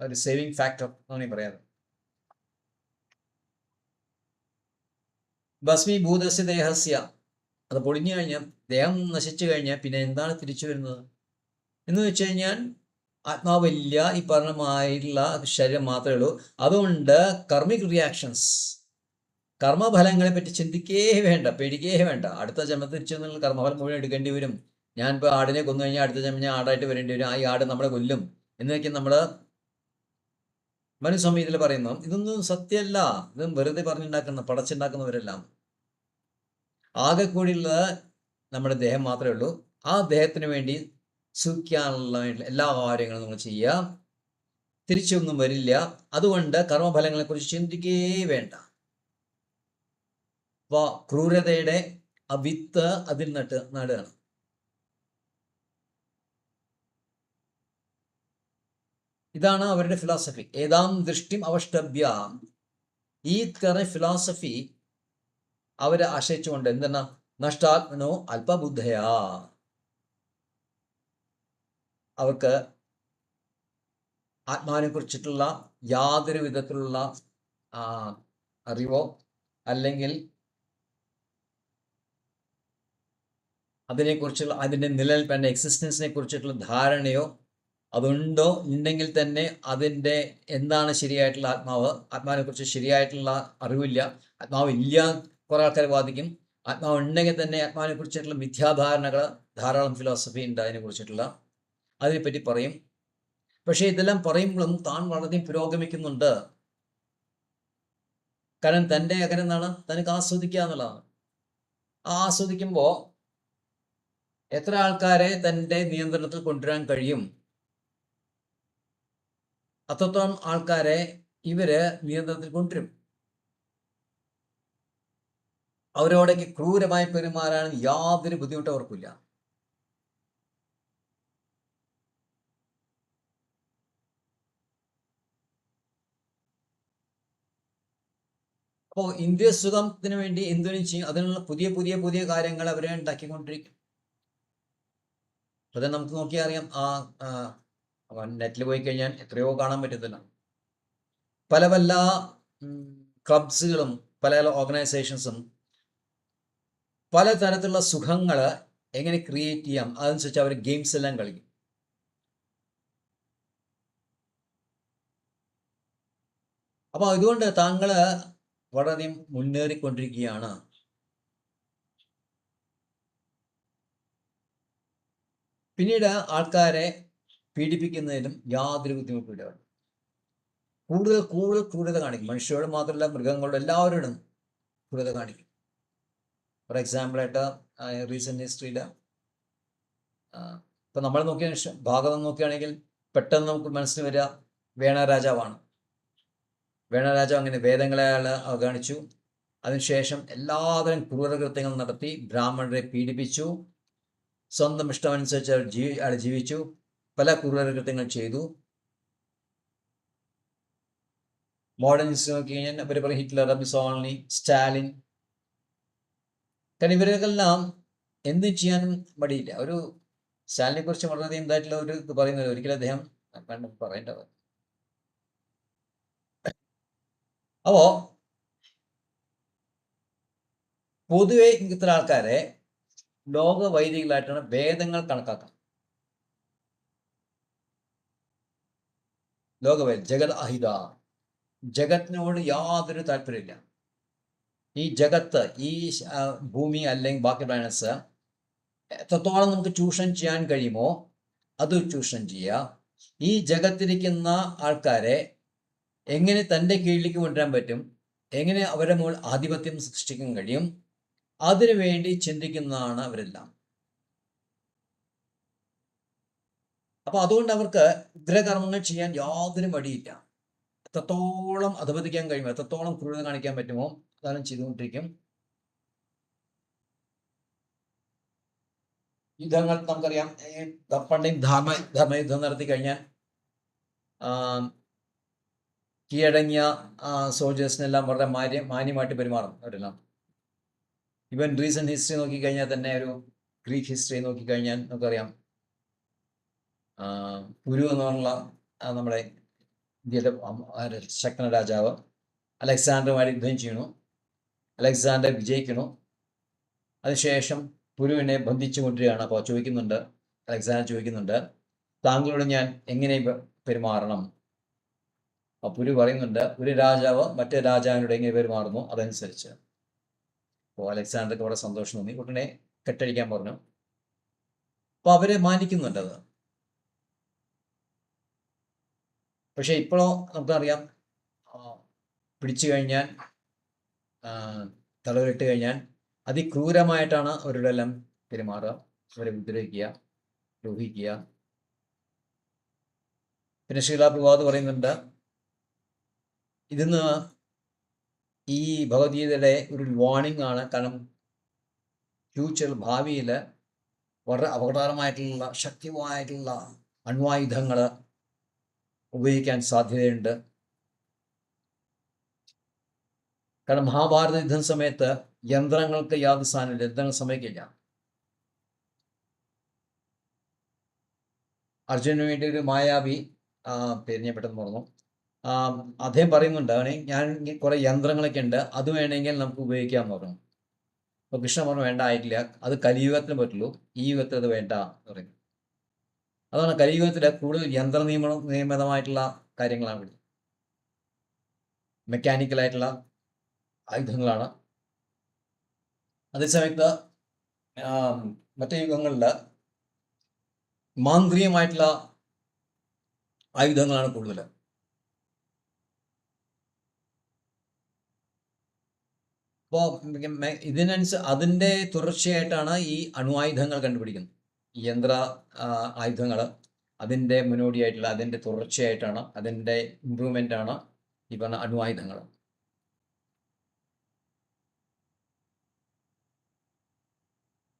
ഒരു സേവിങ് ഫാക്ടർ എന്നാണ് ഈ പറയാറ്. ഭസ്മി ഭൂതസ്യ ദേഹസ്യ, അത് പൊളിഞ്ഞു കഴിഞ്ഞാൽ, ദേഹം നശിച്ചു കഴിഞ്ഞാൽ പിന്നെ എന്താണ് തിരിച്ചു വരുന്നത് എന്ന് വെച്ച് കഴിഞ്ഞാൽ ആത്മാവില്ല, ഈ പറഞ്ഞമായിട്ടുള്ള ശരീരം മാത്രമേ ഉള്ളൂ. അതുകൊണ്ട് കർമ്മിക് റിയാക്ഷൻസ്, കർമ്മഫലങ്ങളെ പറ്റി ചിന്തിക്കേ വേണ്ട, പേടിക്കേ വേണ്ട. അടുത്ത ജന്മത്തിൽ തിരിച്ചു വന്നാൽ കർമ്മഫലം മുഴുവൻ എടുക്കേണ്ടി വരും. ഞാനിപ്പോൾ ആടിനെ കൊന്നു കഴിഞ്ഞാൽ അടുത്ത ജന്മം ഞാൻ ആടായിട്ട് വരേണ്ടി വരും, ഈ ആട് നമ്മളെ കൊല്ലും എന്നൊക്കെ നമ്മൾ മനുസംഹിതയിൽ പറയുന്നു. ഇതൊന്നും സത്യമല്ല, ഇതും വെറുതെ പറഞ്ഞുണ്ടാക്കുന്ന, പടച്ചുണ്ടാക്കുന്നവരെല്ലാം. ആകെ കൂടിയുള്ളത് നമ്മുടെ ദേഹം മാത്രമേ ഉള്ളൂ. ആ ദേഹത്തിന് വേണ്ടി സുഖിക്കാനുള്ള എല്ലാ കാര്യങ്ങളും നമ്മൾ ചെയ്യുക, തിരിച്ചൊന്നും വരില്ല. അതുകൊണ്ട് കർമ്മഫലങ്ങളെ കുറിച്ച് ചിന്തിക്കേ വേണ്ട. അപ്പോൾ ക്രൂരതയുടെ ആ വിത്ത് അതിൽ നടുകയാണ്. ഇതാണ് അവരുടെ ഫിലോസഫി. ഏതാം ദൃഷ്ടിം അവഷ്ടഭ്യ. ഈ ഫിലോസഫി അവരെ ആശ്രയിച്ചുകൊണ്ട് എന്താണ്? നഷ്ടാത്മനോ അല്പബുദ്ധയാ. അവർക്ക് ആത്മാവിനെ കുറിച്ചിട്ടുള്ള യാതൊരു വിധത്തിലുള്ള അറിവോ അല്ലെങ്കിൽ അതിനെക്കുറിച്ചുള്ള അതിൻ്റെ നിലനിൽപ്പിൻ്റെ എക്സിസ്റ്റൻസിനെ കുറിച്ചിട്ടുള്ള ധാരണയോ അതുണ്ടോ? ഉണ്ടെങ്കിൽ തന്നെ അതിൻ്റെ എന്താണ് ശരിയായിട്ടുള്ള ആത്മാവിനെ കുറിച്ച് ശരിയായിട്ടുള്ള അറിവില്ല. ആത്മാവ് ഇല്ല കുറെ ആൾക്കാർ വാദിക്കും. ആത്മാവ് ഉണ്ടെങ്കിൽ തന്നെ ആത്മാവിനെ കുറിച്ചിട്ടുള്ള മിഥ്യാധാരണകൾ ധാരാളം ഫിലോസഫി ഉണ്ട് അതിനെ കുറിച്ചിട്ടുള്ള, അതിനെപ്പറ്റി പറയും. പക്ഷെ ഇതെല്ലാം പറയുമ്പോഴും താൻ വളരെ പുരോഗമിക്കുന്നുണ്ട്. കാരണം തൻ്റെ അകരം എന്താണ്? തനിക്ക് ആസ്വദിക്കുക എന്നുള്ളതാണ്. ആസ്വദിക്കുമ്പോൾ എത്ര ആൾക്കാരെ തൻ്റെ നിയന്ത്രണത്തിൽ കൊണ്ടുവരാൻ കഴിയും, അത്രത്തോളം ആൾക്കാരെ ഇവര് നിയന്ത്രണത്തിൽ കൊണ്ടുവരും. അവരോടൊക്കെ ക്രൂരമായി പെരുമാറാൻ യാതൊരു ബുദ്ധിമുട്ടും അവർക്കില്ല. അപ്പോൾ ഇന്ദ്രിയ സുഖത്തിന് വേണ്ടി എന്തിനും ചെയ്യും. അതിനുള്ള പുതിയ പുതിയ പുതിയ കാര്യങ്ങൾ അവരെ ഉണ്ടാക്കിക്കൊണ്ടിരിക്കും. അതെ, നമുക്ക് നോക്കിയാൽ അറിയാം. നെറ്റിൽ പോയി കഴിഞ്ഞാൽ എത്രയോ കാണാൻ പറ്റത്തില്ല. പല പല ക്ലബ്സുകളും പല പല ഓർഗനൈസേഷൻസും പലതരത്തിലുള്ള സുഖങ്ങൾ എങ്ങനെ ക്രിയേറ്റ് ചെയ്യാം അതനുസരിച്ച് അവർ ഗെയിംസ് എല്ലാം കളിക്കും. അപ്പോൾ അതുകൊണ്ട് താങ്കൾ വളരെയധികം മുന്നേറിക്കൊണ്ടിരിക്കുകയാണ്. പിന്നീട് ആൾക്കാരെ പീഡിപ്പിക്കുന്നതിലും യാതൊരു ബുദ്ധിമുട്ടില്ല. കൂടുതൽ കൂടുതൽ ക്രൂരത കാണിക്കും. മനുഷ്യരോട് മാത്രമല്ല, മൃഗങ്ങളോട് എല്ലാവരോടും ക്രൂരത കാണിക്കും. ഫോർ എക്സാമ്പിളായിട്ട് റീസെൻറ്റ് ഹിസ്റ്ററിയിൽ ഇപ്പം നമ്മൾ നോക്കിയ ഭാഗവതം നോക്കുകയാണെങ്കിൽ പെട്ടെന്ന് നമുക്ക് മനസ്സിൽ വരിക വേണരാജാവാണ്. വേണരാജാവ് അങ്ങനെ വേദങ്ങളെ അയാൾ അവഗണിച്ചു. അതിനുശേഷം എല്ലാതരം ക്രൂരകൃത്യങ്ങൾ നടത്തി, ബ്രാഹ്മണരെ പീഡിപ്പിച്ചു, സ്വന്തം ഇഷ്ടമനുസരിച്ച് അയാൾ ജീവിച്ചു, പല ക്രൂരകൃത്യങ്ങൾ ചെയ്തു. മോഡേൺ ഹിസ്റ്ററി നോക്കി കഴിഞ്ഞാൽ അവർ പറയും ഹിറ്റ്ലർ, മുസോളിനി, സ്റ്റാലിൻ. കാരണം ഇവരെല്ലാം എന്തും ചെയ്യാനും മടിയില്ല. ഒരു സ്റ്റാലിനെ കുറിച്ച് വളരെയധികം ഇതായിട്ടുള്ള ഒരു ഇത് പറയുന്നത് ഒരിക്കലും അദ്ദേഹം പറയേണ്ടത്. അപ്പോ പൊതുവെ ഇത്തരം ആൾക്കാരെ ലോകവൈദികളായിട്ടാണ് വേദങ്ങൾ കണക്കാക്കുന്നത്. ലോകവൈദ്യ ജഗത് അഹിത, ജഗത്തിനോട് യാതൊരു താല്പര്യമില്ല. ഈ ജഗത്ത്, ഈ ഭൂമി അല്ലെങ്കിൽ ബാക്കി പ്ലാനറ്റ്സ് എത്രത്തോളം നമുക്ക് ചൂഷണം ചെയ്യാൻ കഴിയുമോ അത് ചൂഷണം ചെയ്യുക. ഈ ജഗത്തിരിക്കുന്ന ആൾക്കാരെ എങ്ങനെ തൻ്റെ കീഴിലേക്ക് കൊണ്ടുവരാൻ പറ്റും, എങ്ങനെ അവരുടെ മുകളിൽ ആധിപത്യം സൃഷ്ടിക്കാൻ കഴിയും, അതിനു വേണ്ടി ചിന്തിക്കുന്നതാണ് അവരെല്ലാം. അപ്പൊ അതുകൊണ്ട് അവർക്ക് ഉഗ്രകർമ്മങ്ങൾ ചെയ്യാൻ യാതൊരു മടിയില്ല. എത്രത്തോളം അധപതിക്കാൻ കഴിയുമോ, എത്രത്തോളം ക്രൂരത കാണിക്കാൻ പറ്റുമോ അതെല്ലാം ചെയ്തുകൊണ്ടിരിക്കും. യുദ്ധങ്ങൾ നമുക്കറിയാം. പണ്ടേയും ധർമ്മയുദ്ധം നടത്തി കഴിഞ്ഞാൽ കീഴടങ്ങിയ സോൾജേഴ്സിനെല്ലാം വളരെ മാന്യമായിട്ട് പെരുമാറും അവരെല്ലാം. ഈവൻ റീസെന്റ് ഹിസ്റ്ററി നോക്കിക്കഴിഞ്ഞാൽ തന്നെ, ഒരു ഗ്രീക്ക് ഹിസ്റ്ററി നോക്കിക്കഴിഞ്ഞാൽ നമുക്കറിയാം, പുരു എന്ന് പറഞ്ഞുള്ള നമ്മുടെ ഇന്ത്യയിലെ ശക്തന രാജാവ് അലക്സാണ്ടറുമായിട്ട് യുദ്ധം ചെയ്യണു. അലക്സാണ്ടർ വിജയിക്കണു. അതിനുശേഷം പുരുവിനെ ബന്ധിച്ചു കൊണ്ടിരിക്കുകയാണ്. അപ്പോൾ ചോദിക്കുന്നുണ്ട്, അലക്സാണ്ടർ ചോദിക്കുന്നുണ്ട്, താങ്കളോട് ഞാൻ എങ്ങനെ പെരുമാറണം? അപ്പോൾ പുരു പറയുന്നുണ്ട്, ഒരു രാജാവ് മറ്റേ രാജാവിനോട് എങ്ങനെ പെരുമാറുന്നു അതനുസരിച്ച്. അപ്പോൾ അലക്സാണ്ടർക്ക് വളരെ സന്തോഷം തോന്നി, ഉടനെ കെട്ടഴിക്കാൻ പറഞ്ഞു. അപ്പോൾ അവരെ മാനിക്കുന്നുണ്ട് അത്. പക്ഷെ ഇപ്പോഴോ നമുക്കറിയാം, പിടിച്ചു കഴിഞ്ഞാൽ, തടവിലിട്ട് കഴിഞ്ഞാൽ അതിക്രൂരമായിട്ടാണ് അവരുടെ എല്ലാം പെരുമാറുക. അവരെ ഉപദ്രവിക്കുക, ദ്രോഹിക്കുക. പിന്നെ ശ്രീല പ്രഭാത് പറയുന്നുണ്ട്, ഇതിന്ന് ഈ ഭഗവത്ഗീതയുടെ ഒരു വാർണിംഗ് ആണ്. കാരണം ഫ്യൂച്ചർ, ഭാവിയിൽ വളരെ അപകടകരമായിട്ടുള്ള ശക്തിയായിട്ടുള്ള അണ്വായുധങ്ങൾ ഉപയോഗിക്കാൻ സാധ്യതയുണ്ട്. കാരണം മഹാഭാരത യുദ്ധം സമയത്ത് യന്ത്രങ്ങൾക്ക് യാതൊരു സ്ഥാനമില്ല, യന്ത്രങ്ങൾ സമ്മതിക്കില്ല. അർജുനന് വേണ്ടി ഒരു മായാവി, പേര് ഞാൻ പെട്ടെന്ന് പറഞ്ഞു, അദ്ദേഹം പറയുന്നുണ്ട്, ഞാൻ കുറെ യന്ത്രങ്ങളൊക്കെ ഉണ്ട്, അത് വേണമെങ്കിൽ നമുക്ക് ഉപയോഗിക്കാമെന്ന് പറഞ്ഞു. അപ്പോൾ കൃഷ്ണൻ പറഞ്ഞു, വേണ്ട, ആയിട്ടില്ല, അത് കലിയുഗത്തിന് പറ്റുള്ളൂ, ഈ യുഗത്തിൽ അത് വേണ്ട എന്ന് പറയുന്നു. അതാണ് കലിയുഗത്തിൽ കൂടുതൽ നിയമിതമായിട്ടുള്ള കാര്യങ്ങളാണ്, മെക്കാനിക്കലായിട്ടുള്ള ആയുധങ്ങളാണ്. അതേസമയത്ത് മറ്റേ യുഗങ്ങളിൽ മാന്ത്രികമായിട്ടുള്ള ആയുധങ്ങളാണ് കൂടുതൽ. അപ്പോൾ അതിൻ്റെ തുടർച്ചയായിട്ടാണ് ഈ അണ്വായുധങ്ങൾ കണ്ടുപിടിക്കുന്നത്. ഈ യന്ത്ര ആയുധങ്ങൾ അതിൻ്റെ മുന്നോടിയായിട്ടുള്ള, അതിൻ്റെ തുടർച്ചയായിട്ടാണ്, അതിൻ്റെ ഇമ്പ്രൂവ്മെൻ്റ് ആണ് ഈ പറഞ്ഞ അണ്വായുധങ്ങൾ.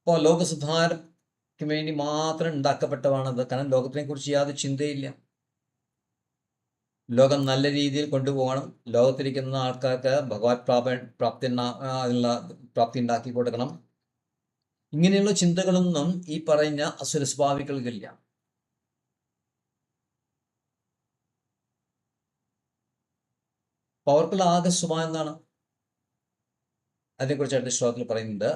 അപ്പോൾ ലോകസുധാരക്ക് വേണ്ടി മാത്രം ഉണ്ടാക്കപ്പെട്ടതാണത്. കാരണം ലോകത്തിനെ കുറിച്ച് യാതൊരു ചിന്തയില്ല. ലോകം നല്ല രീതിയിൽ കൊണ്ടുപോകണം, ലോകത്തിരിക്കുന്ന ആൾക്കാർക്ക് ഭഗവത് അതിനുള്ള പ്രാപ്തി ഉണ്ടാക്കി കൊടുക്കണം. ഇങ്ങനെയുള്ള ചിന്തകളൊന്നും ഈ പറഞ്ഞ അസുരസ്വഭാവികൾക്കില്ല. അവർക്കുള്ള ആകെ സ്വഭാവം എന്താണ്? അതിനെക്കുറിച്ച് അടുത്ത ശ്ലോകത്തിൽ പറയുന്നുണ്ട്,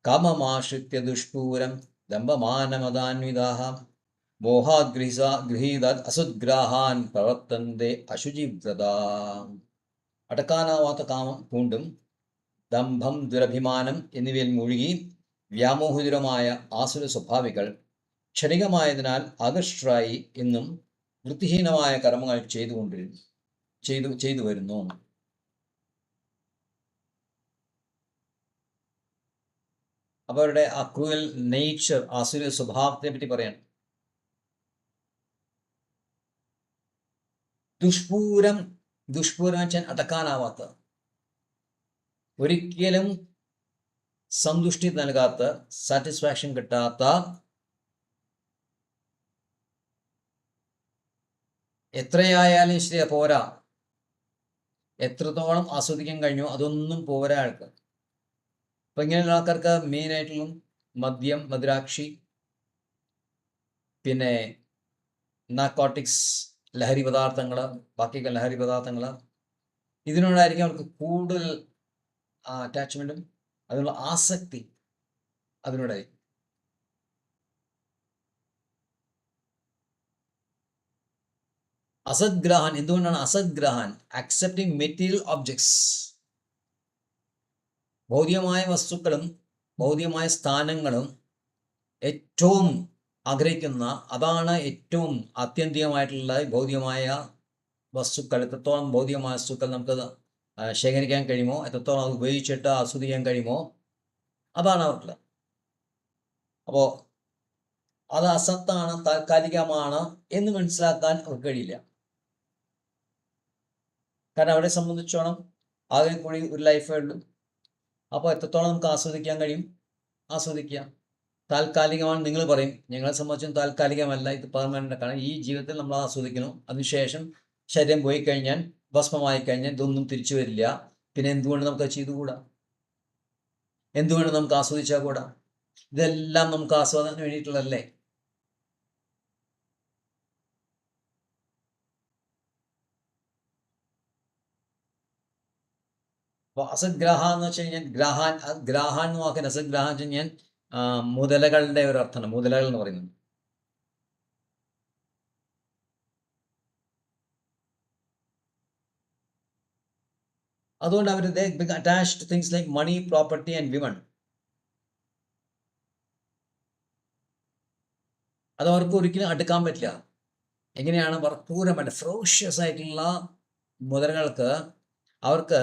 കാമമാശ്രിത്യ ദുഷ്പൂരം ദമ്പമാനമദാന്വിതാഃ മോഹാദ്ഗൃഹീത അസുദ്ഗ്രാഹാൻ പ്രവർത്തന്തേ അശുചിവ്രതാ. അടക്കാനാവാത്ത കാമം പൂണ്ടും ദംഭം, ദുരഭിമാനം എന്നിവയിൽ മുഴുകി വ്യാമോഹിതരമായ ആസുര സ്വഭാവികൾ ക്ഷണികമായതിനാൽ ആകർഷരായി എന്നും വൃത്തിഹീനമായ കർമ്മങ്ങൾ ചെയ്തു വരുന്നു. അവരുടെ ആ ക്രൂവൽ നേച്ചർ, ആസുര സ്വഭാവത്തെ പറ്റി പറയാണ്. ദുഷ്പൂരം വെച്ചാൽ അടക്കാനാവാത്ത, ഒരിക്കലും സന്തുഷ്ടി നൽകാത്ത, സാറ്റിസ്ഫാക്ഷൻ കിട്ടാത്ത, എത്രയായാലും ശരി പോരാ, എത്രത്തോളം ആസ്വദിക്കാൻ കഴിഞ്ഞോ അതൊന്നും പോരാ ആൾക്ക്. അപ്പം ഇങ്ങനെയുള്ള ആൾക്കാർക്ക് മെയിനായിട്ടുള്ള മദ്യം, മദിരാക്ഷി, പിന്നെ നാർക്കോട്ടിക്സ്, ലഹരി പദാർത്ഥങ്ങൾ, ബാക്കിയൊക്കെ ലഹരി പദാർത്ഥങ്ങൾ, ഇതിനോടായിരിക്കും അവർക്ക് കൂടുതൽ അറ്റാച്ച്മെൻറ്റും അതിനുള്ള ആസക്തി അതിനോടായി. അസദ്ഗ്രാഹൻ, എന്തുകൊണ്ടാണ് അസദ്ഗ്രാഹൻ? അക്സെപ്റ്റിംഗ് മെറ്റീരിയൽ ഒബ്ജക്ട്സ്, ഭൗതികമായ വസ്തുക്കളും ഭൗതികമായ സ്ഥാനങ്ങളും ഏറ്റവും ആഗ്രഹിക്കുന്ന, അതാണ് ഏറ്റവും ആത്യന്തികമായിട്ടുള്ള ഭൗതികമായ വസ്തുക്കൾ. എത്രത്തോളം ഭൗതികമായ വസ്തുക്കൾ നമുക്ക് ശേഖരിക്കാൻ കഴിയുമോ, എത്രത്തോളം അത് ഉപയോഗിച്ചിട്ട് ആസ്വദിക്കാൻ കഴിയുമോ, അതാണ് അവർക്കുള്ള. അപ്പോൾ അത് അസത്താണ്, താൽക്കാലികമാണ് എന്ന് മനസ്സിലാക്കാൻ അവർക്ക് കഴിയില്ല. കാരണം അവരെ സംബന്ധിച്ചോളം ആകെ കൂടി ഒരു ലൈഫേ ഉള്ളൂ. അപ്പോൾ എത്രത്തോളം നമുക്ക് ആസ്വദിക്കാൻ കഴിയും, ആസ്വദിക്കാം. താൽക്കാലികമാണ് നിങ്ങൾ പറയും, ഞങ്ങളെ സംബന്ധിച്ചും താൽക്കാലികമല്ല, ഇത് പെർമനൻ്റ്. കാരണം ഈ ജീവിതത്തിൽ നമ്മൾ ആസ്വദിക്കണം, അതിനുശേഷം ശരീരം പോയി കഴിഞ്ഞാൽ, ഭസ്മമായി കഴിഞ്ഞാൽ ഇതൊന്നും തിരിച്ചു വരില്ല. പിന്നെ എന്തുകൊണ്ട് നമുക്ക് ചെയ്തുകൂടാ? എന്തുകൊണ്ട് നമുക്ക് ആസ്വദിച്ചാൽ കൂടാ? ഇതെല്ലാം നമുക്ക് ആസ്വാദനത്തിന് വേണ്ടിയിട്ടുള്ളതല്ലേ? അപ്പോൾ അസദ്ഗ്രാഹ എന്ന് വെച്ച് കഴിഞ്ഞാൽ ഗ്രാഹാൻ എന്ന് വാക്കിന് അസദ്ഗ്രാഹം വെച്ച് കഴിഞ്ഞാൽ മുതലകളുടെ ഒരു അർത്ഥമാണ്, മുതലകൾ എന്ന് പറയുന്നത്. അതുകൊണ്ട് അവർ attached to things like money, property and women. അത് അവർക്ക് ഒരിക്കലും അടുക്കാൻ പറ്റില്ല. എങ്ങനെയാണ് ക്രൂരമല്ല, ഫെറോഷ്യസ് ആയിട്ടുള്ള മുതലകൾക്ക് അവർക്ക്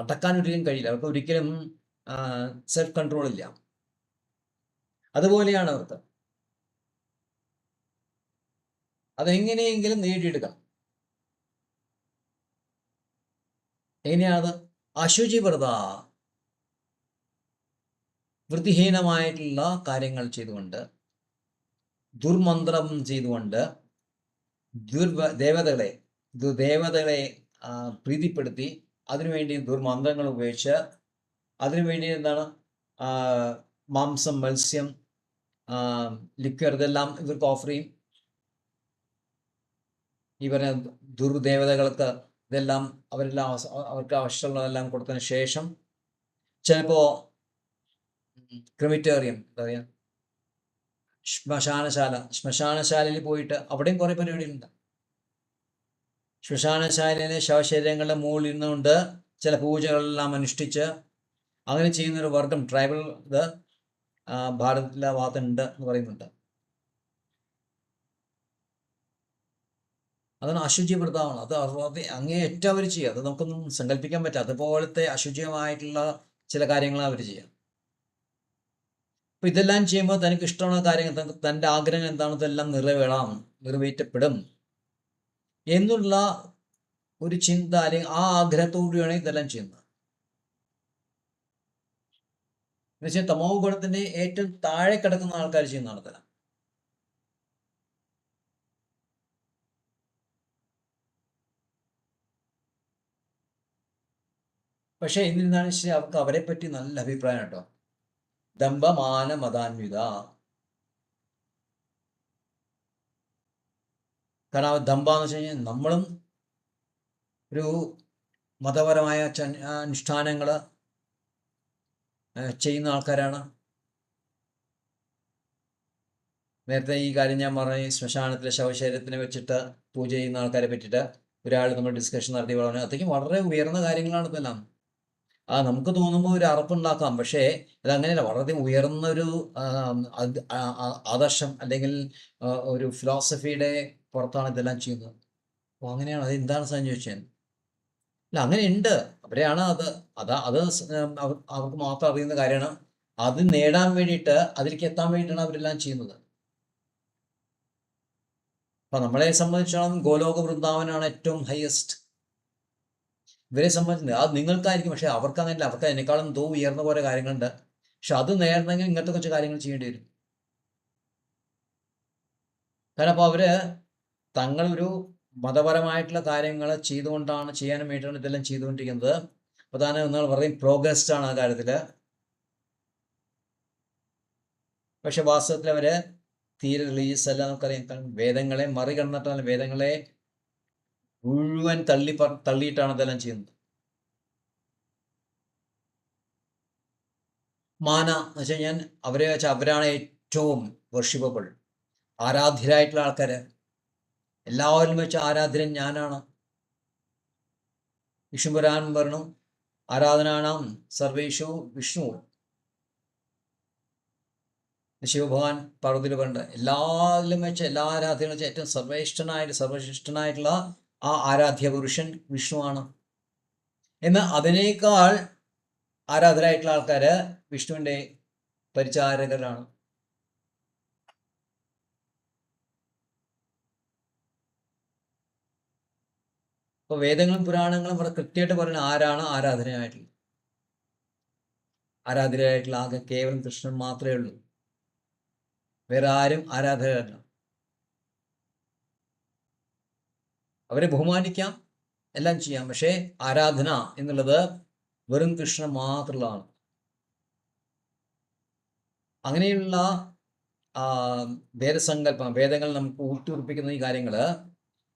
അടക്കാൻ ഒരിക്കലും കഴിയില്ല. അവർക്ക് ഒരിക്കലും സെൽഫ് കൺട്രോൾ ഇല്ല. അതുപോലെയാണ് അവർക്ക്. അതെങ്ങനെയെങ്കിലും നേടിയെടുക്കണം. എങ്ങനെയാണത്? അശുചിവ്രത, വൃത്തിഹീനമായിട്ടുള്ള കാര്യങ്ങൾ ചെയ്തുകൊണ്ട്, ദുർമന്ത്രം ചെയ്തുകൊണ്ട്, ദേവതകളെ പ്രീതിപ്പെടുത്തി, അതിനുവേണ്ടി ദുർമന്ത്രങ്ങൾ ഉപയോഗിച്ച്, അതിനുവേണ്ടി എന്താണ് മാംസം, മത്സ്യം, ലിക്വർ, ഇതെല്ലാം ഇവർക്ക് ഓഫർ ചെയ്യും. ഈ പറയുന്ന ദുർദേവതകൾക്ക് ഇതെല്ലാം അവർക്ക് ആവശ്യമുള്ളതെല്ലാം കൊടുത്തതിന് ശേഷം ചിലപ്പോൾ ക്രിമിറ്റേറിയം, എന്താ പറയുക, ശ്മശാനശാലയിൽ പോയിട്ട് അവിടെയും കുറേ പരിപാടികളുണ്ട്. ശ്മശാനശാലയിലെ ശവശരീരങ്ങളുടെ മുകളിൽ ഇരുന്നുകൊണ്ട് ചില പൂജകളെല്ലാം അനുഷ്ഠിച്ച് അങ്ങനെ ചെയ്യുന്നൊരു വർഗം ട്രൈബൽ ഇത് ഭാരതത്തിലെ ഭാഗത്തുണ്ട് എന്ന് പറയുന്നുണ്ട്. അതാണ് അശുചിവ്രതമാണ്. അത് അങ്ങേയറ്റം അവർ ചെയ്യുക. അത് നമുക്കൊന്നും സങ്കല്പിക്കാൻ പറ്റില്ല. അതുപോലത്തെ അശുചിയമായിട്ടുള്ള ചില കാര്യങ്ങളാണ് അവർ ചെയ്യുക. അപ്പം ഇതെല്ലാം ചെയ്യുമ്പോൾ തനിക്ക് ഇഷ്ടമുള്ള കാര്യങ്ങൾ, തൻ്റെ ആഗ്രഹം എന്താണോ ഇതെല്ലാം നിറവേറ്റപ്പെടും എന്നുള്ള ഒരു ചിന്ത, അല്ലെങ്കിൽ ആ ആഗ്രഹത്തോടുകൂടിയാണ് ഇതെല്ലാം ചെയ്യുന്നത്. എന്നുവെച്ചാൽ തമോ ഗുണത്തിൻ്റെ ഏറ്റവും താഴെ കിടക്കുന്ന ആൾക്കാർ ചെയ്യുന്നതാണ് ഇതെല്ലാം. പക്ഷെ എന്നിരുന്നാലും ശരി, അവർക്ക് അവരെ പറ്റി നല്ല അഭിപ്രായം കേട്ടോ. ദമ്പമാന മതാന്വിത. കാരണം ദമ്പാന്ന് വെച്ച് കഴിഞ്ഞാൽ നമ്മളും ഒരു മതപരമായ അനുഷ്ഠാനങ്ങൾ ചെയ്യുന്ന ആൾക്കാരാണ്. നേരത്തെ ഈ കാര്യം ഞാൻ പറഞ്ഞ ശ്മശാനത്തിലെ ശവശരീരത്തിനെ വെച്ചിട്ട് പൂജ ചെയ്യുന്ന ആൾക്കാരെ പറ്റിയിട്ട് ഒരാൾ നമ്മൾ ഡിസ്കഷൻ നടത്തി പറഞ്ഞു. അതൊക്കെ വളരെ ഉയർന്ന കാര്യങ്ങളാണ് ഇതെല്ലാം. നമുക്ക് തോന്നുമ്പോൾ ഒരു അറപ്പുണ്ടാക്കാം. പക്ഷേ അതങ്ങനെയല്ല. വളരെ ഉയർന്നൊരു ആദർശം അല്ലെങ്കിൽ ഒരു ഫിലോസഫിയുടെ പുറത്താണ് ഇതെല്ലാം ചെയ്യുന്നത്. അപ്പോൾ അങ്ങനെയാണ്. അത് എന്താണ് സാധനം ചോദിച്ചാൽ, അല്ല അങ്ങനെയുണ്ട്. അവരെയാണ് അവർക്ക് മാത്രം അറിയുന്ന കാര്യമാണ്. അത് നേടാൻ വേണ്ടിയിട്ട്, അതിലേക്ക് എത്താൻ വേണ്ടിയിട്ടാണ് അവരെല്ലാം ചെയ്യുന്നത്. അപ്പം നമ്മളെ സംബന്ധിച്ചിടത്തോളം ഗോലോക വൃന്ദാവനാണ് ഏറ്റവും ഹയസ്റ്റ്. ഇവരെ സംബന്ധിച്ച് അത് നിങ്ങൾക്കായിരിക്കും, പക്ഷെ അവർക്ക് അങ്ങനെയല്ല. അവർക്ക് അതിനേക്കാളും ഉയർന്ന പോലെ കാര്യങ്ങളുണ്ട്. പക്ഷെ അത് നേടണമെങ്കിൽ ഇങ്ങനത്തെ കുറച്ച് കാര്യങ്ങൾ ചെയ്യേണ്ടി വരും. കാരണം അപ്പോൾ അവര് തങ്ങളൊരു മതപരമായിട്ടുള്ള കാര്യങ്ങൾ ചെയ്യാനും വേണ്ടിയിട്ടാണ് ഇതെല്ലാം ചെയ്തുകൊണ്ടിരിക്കുന്നത്. പ്രധാനം നിങ്ങൾ പറയും പ്രോഗ്രസ്ഡ് ആണ് ആ കാര്യത്തിൽ. പക്ഷെ വാസ്തവത്തിൽ അവര് തീരെ റിലീജിയസ് അല്ല. നമുക്കറിയാം, വേദങ്ങളെ മറികടന്നിട്ടാണ്, വേദങ്ങളെ മുഴുവൻ തള്ളിയിട്ടാണ് ഇതെല്ലാം ചെയ്യുന്നത്. മാന എന്ന് വെച്ച് കഴിഞ്ഞാൽ അവരാണ് ഏറ്റവും വർഷിപ്പബിൾ, ആരാധ്യരായിട്ടുള്ള ആൾക്കാർ. എല്ലാവരിലും വെച്ച് ആരാധ്യൻ ഞാനാണ്. വിഷ്ണുപുരാൻ പറഞ്ഞു ആരാധനാനാം സർവേഷു വിഷ്ണു. ശിവഭഗവാൻ പാർവതിയിൽ പറഞ്ഞിട്ട് എല്ലാവരിലും വെച്ച്, എല്ലാ ആരാധ്യകളും വെച്ച് ഏറ്റവും സർവശ്രേഷ്ഠനായിട്ടുള്ള ആ ആരാധ്യ പുരുഷൻ വിഷ്ണുവാണ്. എന്നാൽ അതിനേക്കാൾ ആരാധരായിട്ടുള്ള ആൾക്കാർ വിഷ്ണുവിൻ്റെ പരിചാരകരാണ്. അപ്പോൾ വേദങ്ങളും പുരാണങ്ങളും ഇവിടെ കൃത്യമായിട്ട് പറയുന്നത് ആരാണ് ആരാധനയായിട്ടുള്ളത്. ആരാധനയായിട്ടുള്ള ആകെ കേവലം കൃഷ്ണൻ മാത്രമേ ഉള്ളൂ. വേറെ ആരും ആരാധകരല്ല. അവരെ ബഹുമാനിക്കാം, എല്ലാം ചെയ്യാം, പക്ഷേ ആരാധന എന്നുള്ളത് വെറും കൃഷ്ണൻ മാത്രമുള്ളതാണ്. അങ്ങനെയുള്ള വേദസങ്കല്പം, വേദങ്ങൾ നമുക്ക് ഊട്ടിയുറപ്പിക്കുന്ന ഈ കാര്യങ്ങൾ,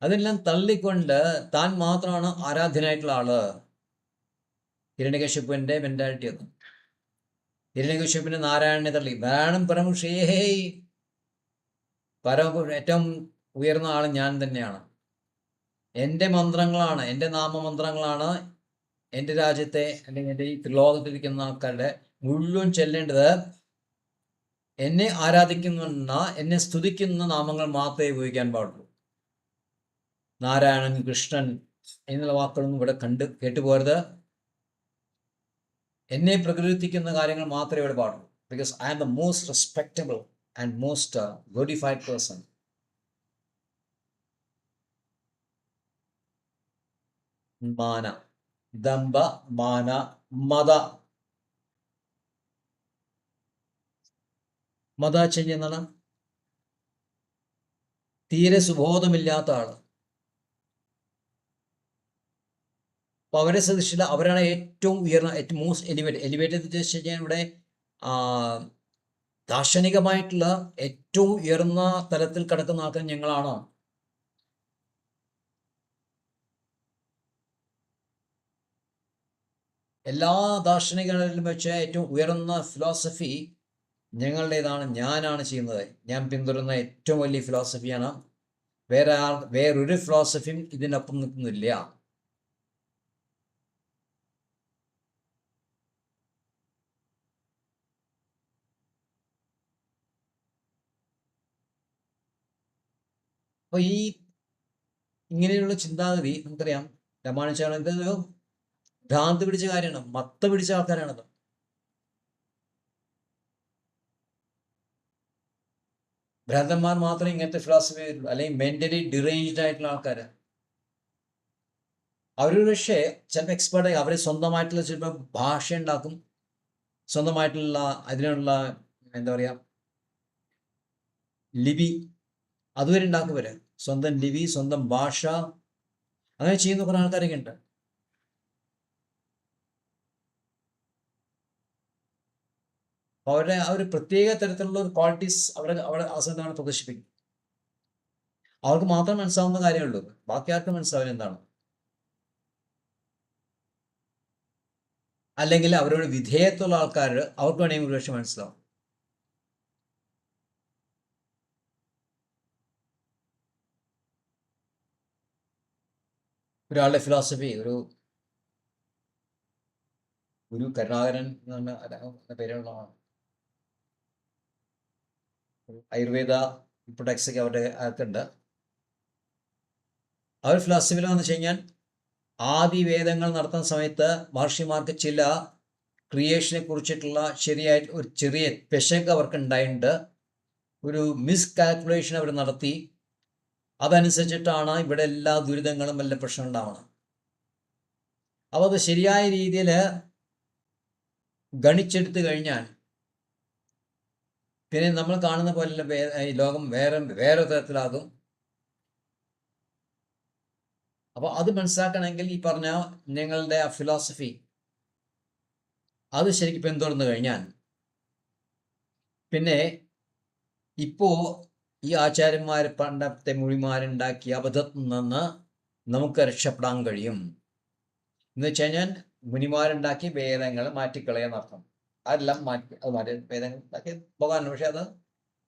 അതെല്ലാം തള്ളിക്കൊണ്ട് താൻ മാത്രമാണ് ആരാധ്യനായിട്ടുള്ള ആള്. ഹിരണ്യകശിപുവിൻ്റെ മെന്റാലിറ്റി അത്. ഹിരണ്യകശിപുവിനെ നാരായണനെ തള്ളി. നാരായണൻ പരമശ്രേഹേ, ഏറ്റവും ഉയർന്ന ആൾ ഞാൻ തന്നെയാണ്. എൻ്റെ മന്ത്രങ്ങളാണ്, എൻ്റെ നാമമന്ത്രങ്ങളാണ് എൻ്റെ രാജ്യത്തെ അല്ലെങ്കിൽ എൻ്റെ ഈ ത്രിലോകത്തിലിരിക്കുന്ന ആൾക്കാരുടെ മുഴുവൻ ചെല്ലേണ്ടത്. എന്നെ ആരാധിക്കുന്ന, എന്നെ സ്തുതിക്കുന്ന നാമങ്ങൾ മാത്രമേ ഉപയോഗിക്കാൻ പാടുള്ളൂ. നാരായണൻ, കൃഷ്ണൻ എന്നുള്ള വാക്കുകളൊന്നും ഇവിടെ കേട്ടുപോകരുത്. എന്നെ പ്രകീർത്തിക്കുന്ന കാര്യങ്ങൾ മാത്രമേ ഇവിടെ പാടുള്ളൂ. Because I am the most respectable and most glorified person. മാന, ദമ്പ, മാന, മത. മതാചര്യം എന്നാണ് തീരെ സുബോധമില്ലാത്ത ആള്. അപ്പോൾ അവരെ ശ്രദ്ധിച്ചില്ല. അവരാണ് ഏറ്റവും ഉയർന്ന, ഏറ്റവും മോസ്റ്റ് എലിവേറ്റഡ് വെച്ച് കഴിഞ്ഞാൽ ഇവിടെ ദാർശനികമായിട്ടുള്ള ഏറ്റവും ഉയർന്ന തലത്തിൽ കിടക്കുന്ന ആൾക്കാർ ഞങ്ങളാണോ? എല്ലാ ദാർശനികളിലും വെച്ച് ഏറ്റവും ഉയർന്ന ഫിലോസഫി ഞങ്ങളുടേതാണ്, ഞാനാണ് ചെയ്യുന്നത്. ഞാൻ പിന്തുടരുന്ന ഏറ്റവും വലിയ ഫിലോസഫിയാണ്. വേറൊരു ഫിലോസഫിയും ഇതിനൊപ്പം നിൽക്കുന്നില്ല. അപ്പോൾ ഈ ഇങ്ങനെയുള്ള ചിന്താഗതി നമുക്കറിയാം. രാമാനുജാചാര്യ ഇതൊരു ഭ്രാന്ത് പിടിച്ച കാര്യമാണ്, മത്ത പിടിച്ച ആൾക്കാരാണത്. ഭ്രാന്തന്മാർ മാത്രമേ ഇങ്ങനത്തെ ഫിലോസഫി വരുള്ളൂ, അല്ലെങ്കിൽ മെന്റലി ഡിറേഞ്ച്ഡ് ആയിട്ടുള്ള ആൾക്കാർ. അവരൊരു പക്ഷേ ചിലപ്പോൾ എക്സ്പേർട്ടായി അവരെ സ്വന്തമായിട്ടുള്ള ചിലപ്പോൾ ഭാഷ ഉണ്ടാക്കും, സ്വന്തമായിട്ടുള്ള അതിനുള്ള എന്താ പറയുക ലിപി അതുവരെ ഉണ്ടാക്കും. വരെ സ്വന്തം ലിപി, സ്വന്തം ഭാഷ, അങ്ങനെ ചെയ്യുന്ന കുറേ ആൾക്കാരൊക്കെ ഉണ്ട്. അവരുടെ ആ ഒരു പ്രത്യേക തരത്തിലുള്ള ഒരു ക്വാളിറ്റീസ് അവിടെ അവസരത്താണ് പ്രദർശിപ്പിക്കും. അവർക്ക് മാത്രം മനസ്സിലാവുന്ന കാര്യമുള്ളൂ, ബാക്കി ആർക്കും മനസ്സിലാവില്ല എന്താണ്. അല്ലെങ്കിൽ അവരോട് വിധേയത്തുള്ള ആൾക്കാർ, അവർക്ക് വേണമെങ്കിൽ ഒരുപക്ഷെ മനസ്സിലാവും. ഒരാളുടെ ഫിലോസഫി, ഒരു ഗുരു കരുണാകരൻ എന്ന് പറഞ്ഞ പേരുള്ളതാണ്. ആയുർവേദ പ്രൊഡക്ട്സ് ഒക്കെ അവരുടെ അകത്തുണ്ട്. അവർ ഫിലോസഫിയിൽ വന്നു വെച്ച് കഴിഞ്ഞാൽ ആദി വേദങ്ങൾ നടത്തുന്ന സമയത്ത് മഹർഷിമാർക്ക് ചില ക്രിയേഷനെ കുറിച്ചിട്ടുള്ള ശരിയായിട്ട് ഒരു ചെറിയ പെശക് അവർക്ക് ഉണ്ടായിട്ടുണ്ട്. ഒരു മിസ്കാൽക്കുലേഷൻ അവർ നടത്തി. അതനുസരിച്ചിട്ടാണ് ഇവിടെ എല്ലാ ദുരിതങ്ങളും വല്ല പ്രശ്നം ഉണ്ടാവണം. അപ്പോൾ അത് ശരിയായ രീതിയിൽ ഗണിച്ചെടുത്തു കഴിഞ്ഞാൽ പിന്നെ നമ്മൾ കാണുന്ന പോലെ ഈ ലോകം വേറെ തരത്തിലാകും. അപ്പോൾ അത് മനസ്സിലാക്കണമെങ്കിൽ ഈ പറഞ്ഞ നിങ്ങളുടെ ആ ഫിലോസഫി അത് ശരിക്കും പിന്തുടർന്നു കഴിഞ്ഞാൽ പിന്നെ ഇപ്പോൾ ഈ ആചാര്യന്മാർ പണ്ടത്തെ മുഴിമാരുണ്ടാക്കിയ അബദ്ധത്തിൽ നിന്ന് നമുക്ക് രക്ഷപ്പെടാൻ കഴിയും. എന്ന് വെച്ച് കഴിഞ്ഞാൽ മുനിമാരുണ്ടാക്കിയ വേദങ്ങൾ മാറ്റിക്കളയെന്നർത്ഥം. അതെല്ലാം മാറ്റി വേദങ്ങൾ ഉണ്ടാക്കി പോകാനുണ്ട്. പക്ഷെ അത്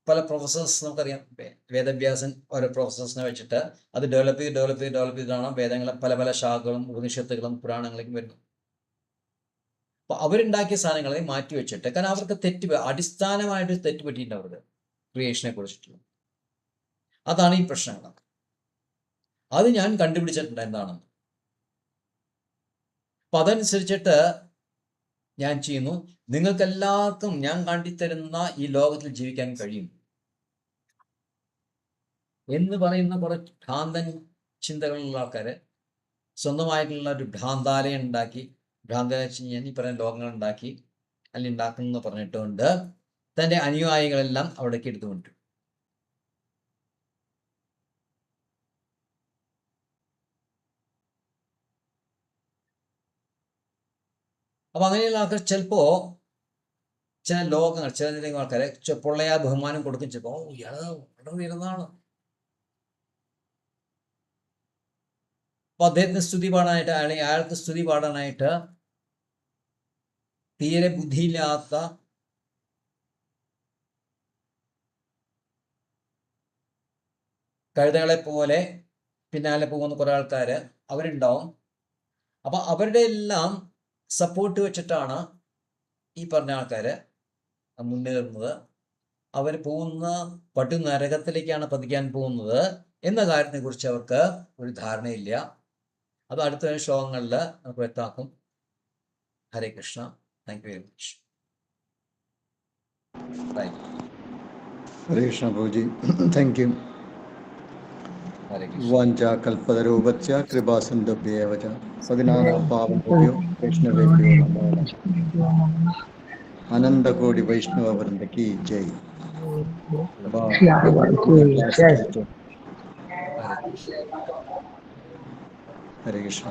പല പ്രൊഫസേഴ്സ് നമുക്കറിയാം. വേദവ്യാസൻ ഓരോ പ്രൊഫസേഴ്സിനെ വെച്ചിട്ട് അത് ഡെവലപ്പ് ചെയ്താണ് വേദങ്ങളെ പല പല ശാഖകളും ഉപനിഷത്തുകളും പുരാണങ്ങളിലേക്കും വരുന്നത്. അപ്പോൾ അവരുണ്ടാക്കിയ സാധനങ്ങളെ മാറ്റി വെച്ചിട്ട്, കാരണം അവർക്ക് അടിസ്ഥാനമായിട്ട് തെറ്റ് പറ്റിയിട്ടുണ്ട് അവർക്ക് ക്രിയേഷനെ കുറിച്ചിട്ടുള്ള. അതാണ് ഈ പ്രശ്നങ്ങൾ. അത് ഞാൻ കണ്ടുപിടിച്ചിട്ടുണ്ട് എന്താണെന്ന്. അപ്പം അതനുസരിച്ചിട്ട് ഞാൻ ചെയ്യുന്നു. നിങ്ങൾക്കെല്ലാവർക്കും ഞാൻ കാട്ടിത്തരുന്ന ഈ ലോകത്തിൽ ജീവിക്കാൻ കഴിയും എന്ന് പറയുന്ന കുറെ ഭ്രാന്തൻ ചിന്തകളുള്ള ആൾക്കാർ സ്വന്തമായിട്ടുള്ള ഒരു ഭ്രാന്താലയം ഉണ്ടാക്കി, ഭ്രാന്താലയം വെച്ച് കഴിഞ്ഞാൽ ഈ പറയുന്ന ലോകങ്ങൾ ഉണ്ടാക്കി അല്ലെങ്കിൽ ഉണ്ടാക്കുന്നു പറഞ്ഞിട്ടുകൊണ്ട് തൻ്റെ അനുയായികളെല്ലാം അവിടേക്ക് എടുത്തുകൊണ്ടു. അപ്പം അങ്ങനെയുള്ള ആൾക്കാർ ചിലപ്പോൾ ചില ലോകങ്ങൾ ചില ആൾക്കാരെ പൊള്ളയാ ബഹുമാനം കൊടുക്കും. ചിലപ്പോൾ ഇയാള് വളരെ ഉയർന്നതാണ്. അപ്പൊ അദ്ദേഹത്തിന് സ്തുതി പാടാനായിട്ട് അയാൾക്ക് സ്തുതി പാടാനായിട്ട് തീരെ ബുദ്ധിയില്ലാത്ത കഴുതകളെ പോലെ പിന്നാലെ പോകുന്ന കുറെ ആൾക്കാർ അവരുണ്ടാവും. അപ്പം അവരുടെ എല്ലാം സപ്പോർട്ട് വെച്ചിട്ടാണ് ഈ പറഞ്ഞ ആൾക്കാർ മുന്നേറുന്നത്. അവർ പോകുന്ന നരകത്തിലേക്കാണ് പതിക്കാൻ പോകുന്നത് എന്ന കാര്യത്തെ കുറിച്ച് അവർക്ക് ഒരു ധാരണയില്ല. അത് അടുത്ത ശ്ലോകങ്ങളിൽ നമുക്ക് വ്യക്തമാക്കും. Hare Krishna. Thank you very much. Hare Krishna Prabhuji, thank you. Hare Krishna. വാഞ്ചാ കൽപ്പതരൂപസ്യ കൃപാസിന്ധുഭ്യേവ ച പതിനാനാം പാവനേഭ്യോ വൈഷ്ണവേഭ്യോ നമോ നമഃ. അനന്തകോടി വൈഷ്ണവ വൃന്ദ കി ജയ്. ഹരേ കൃഷ്ണ.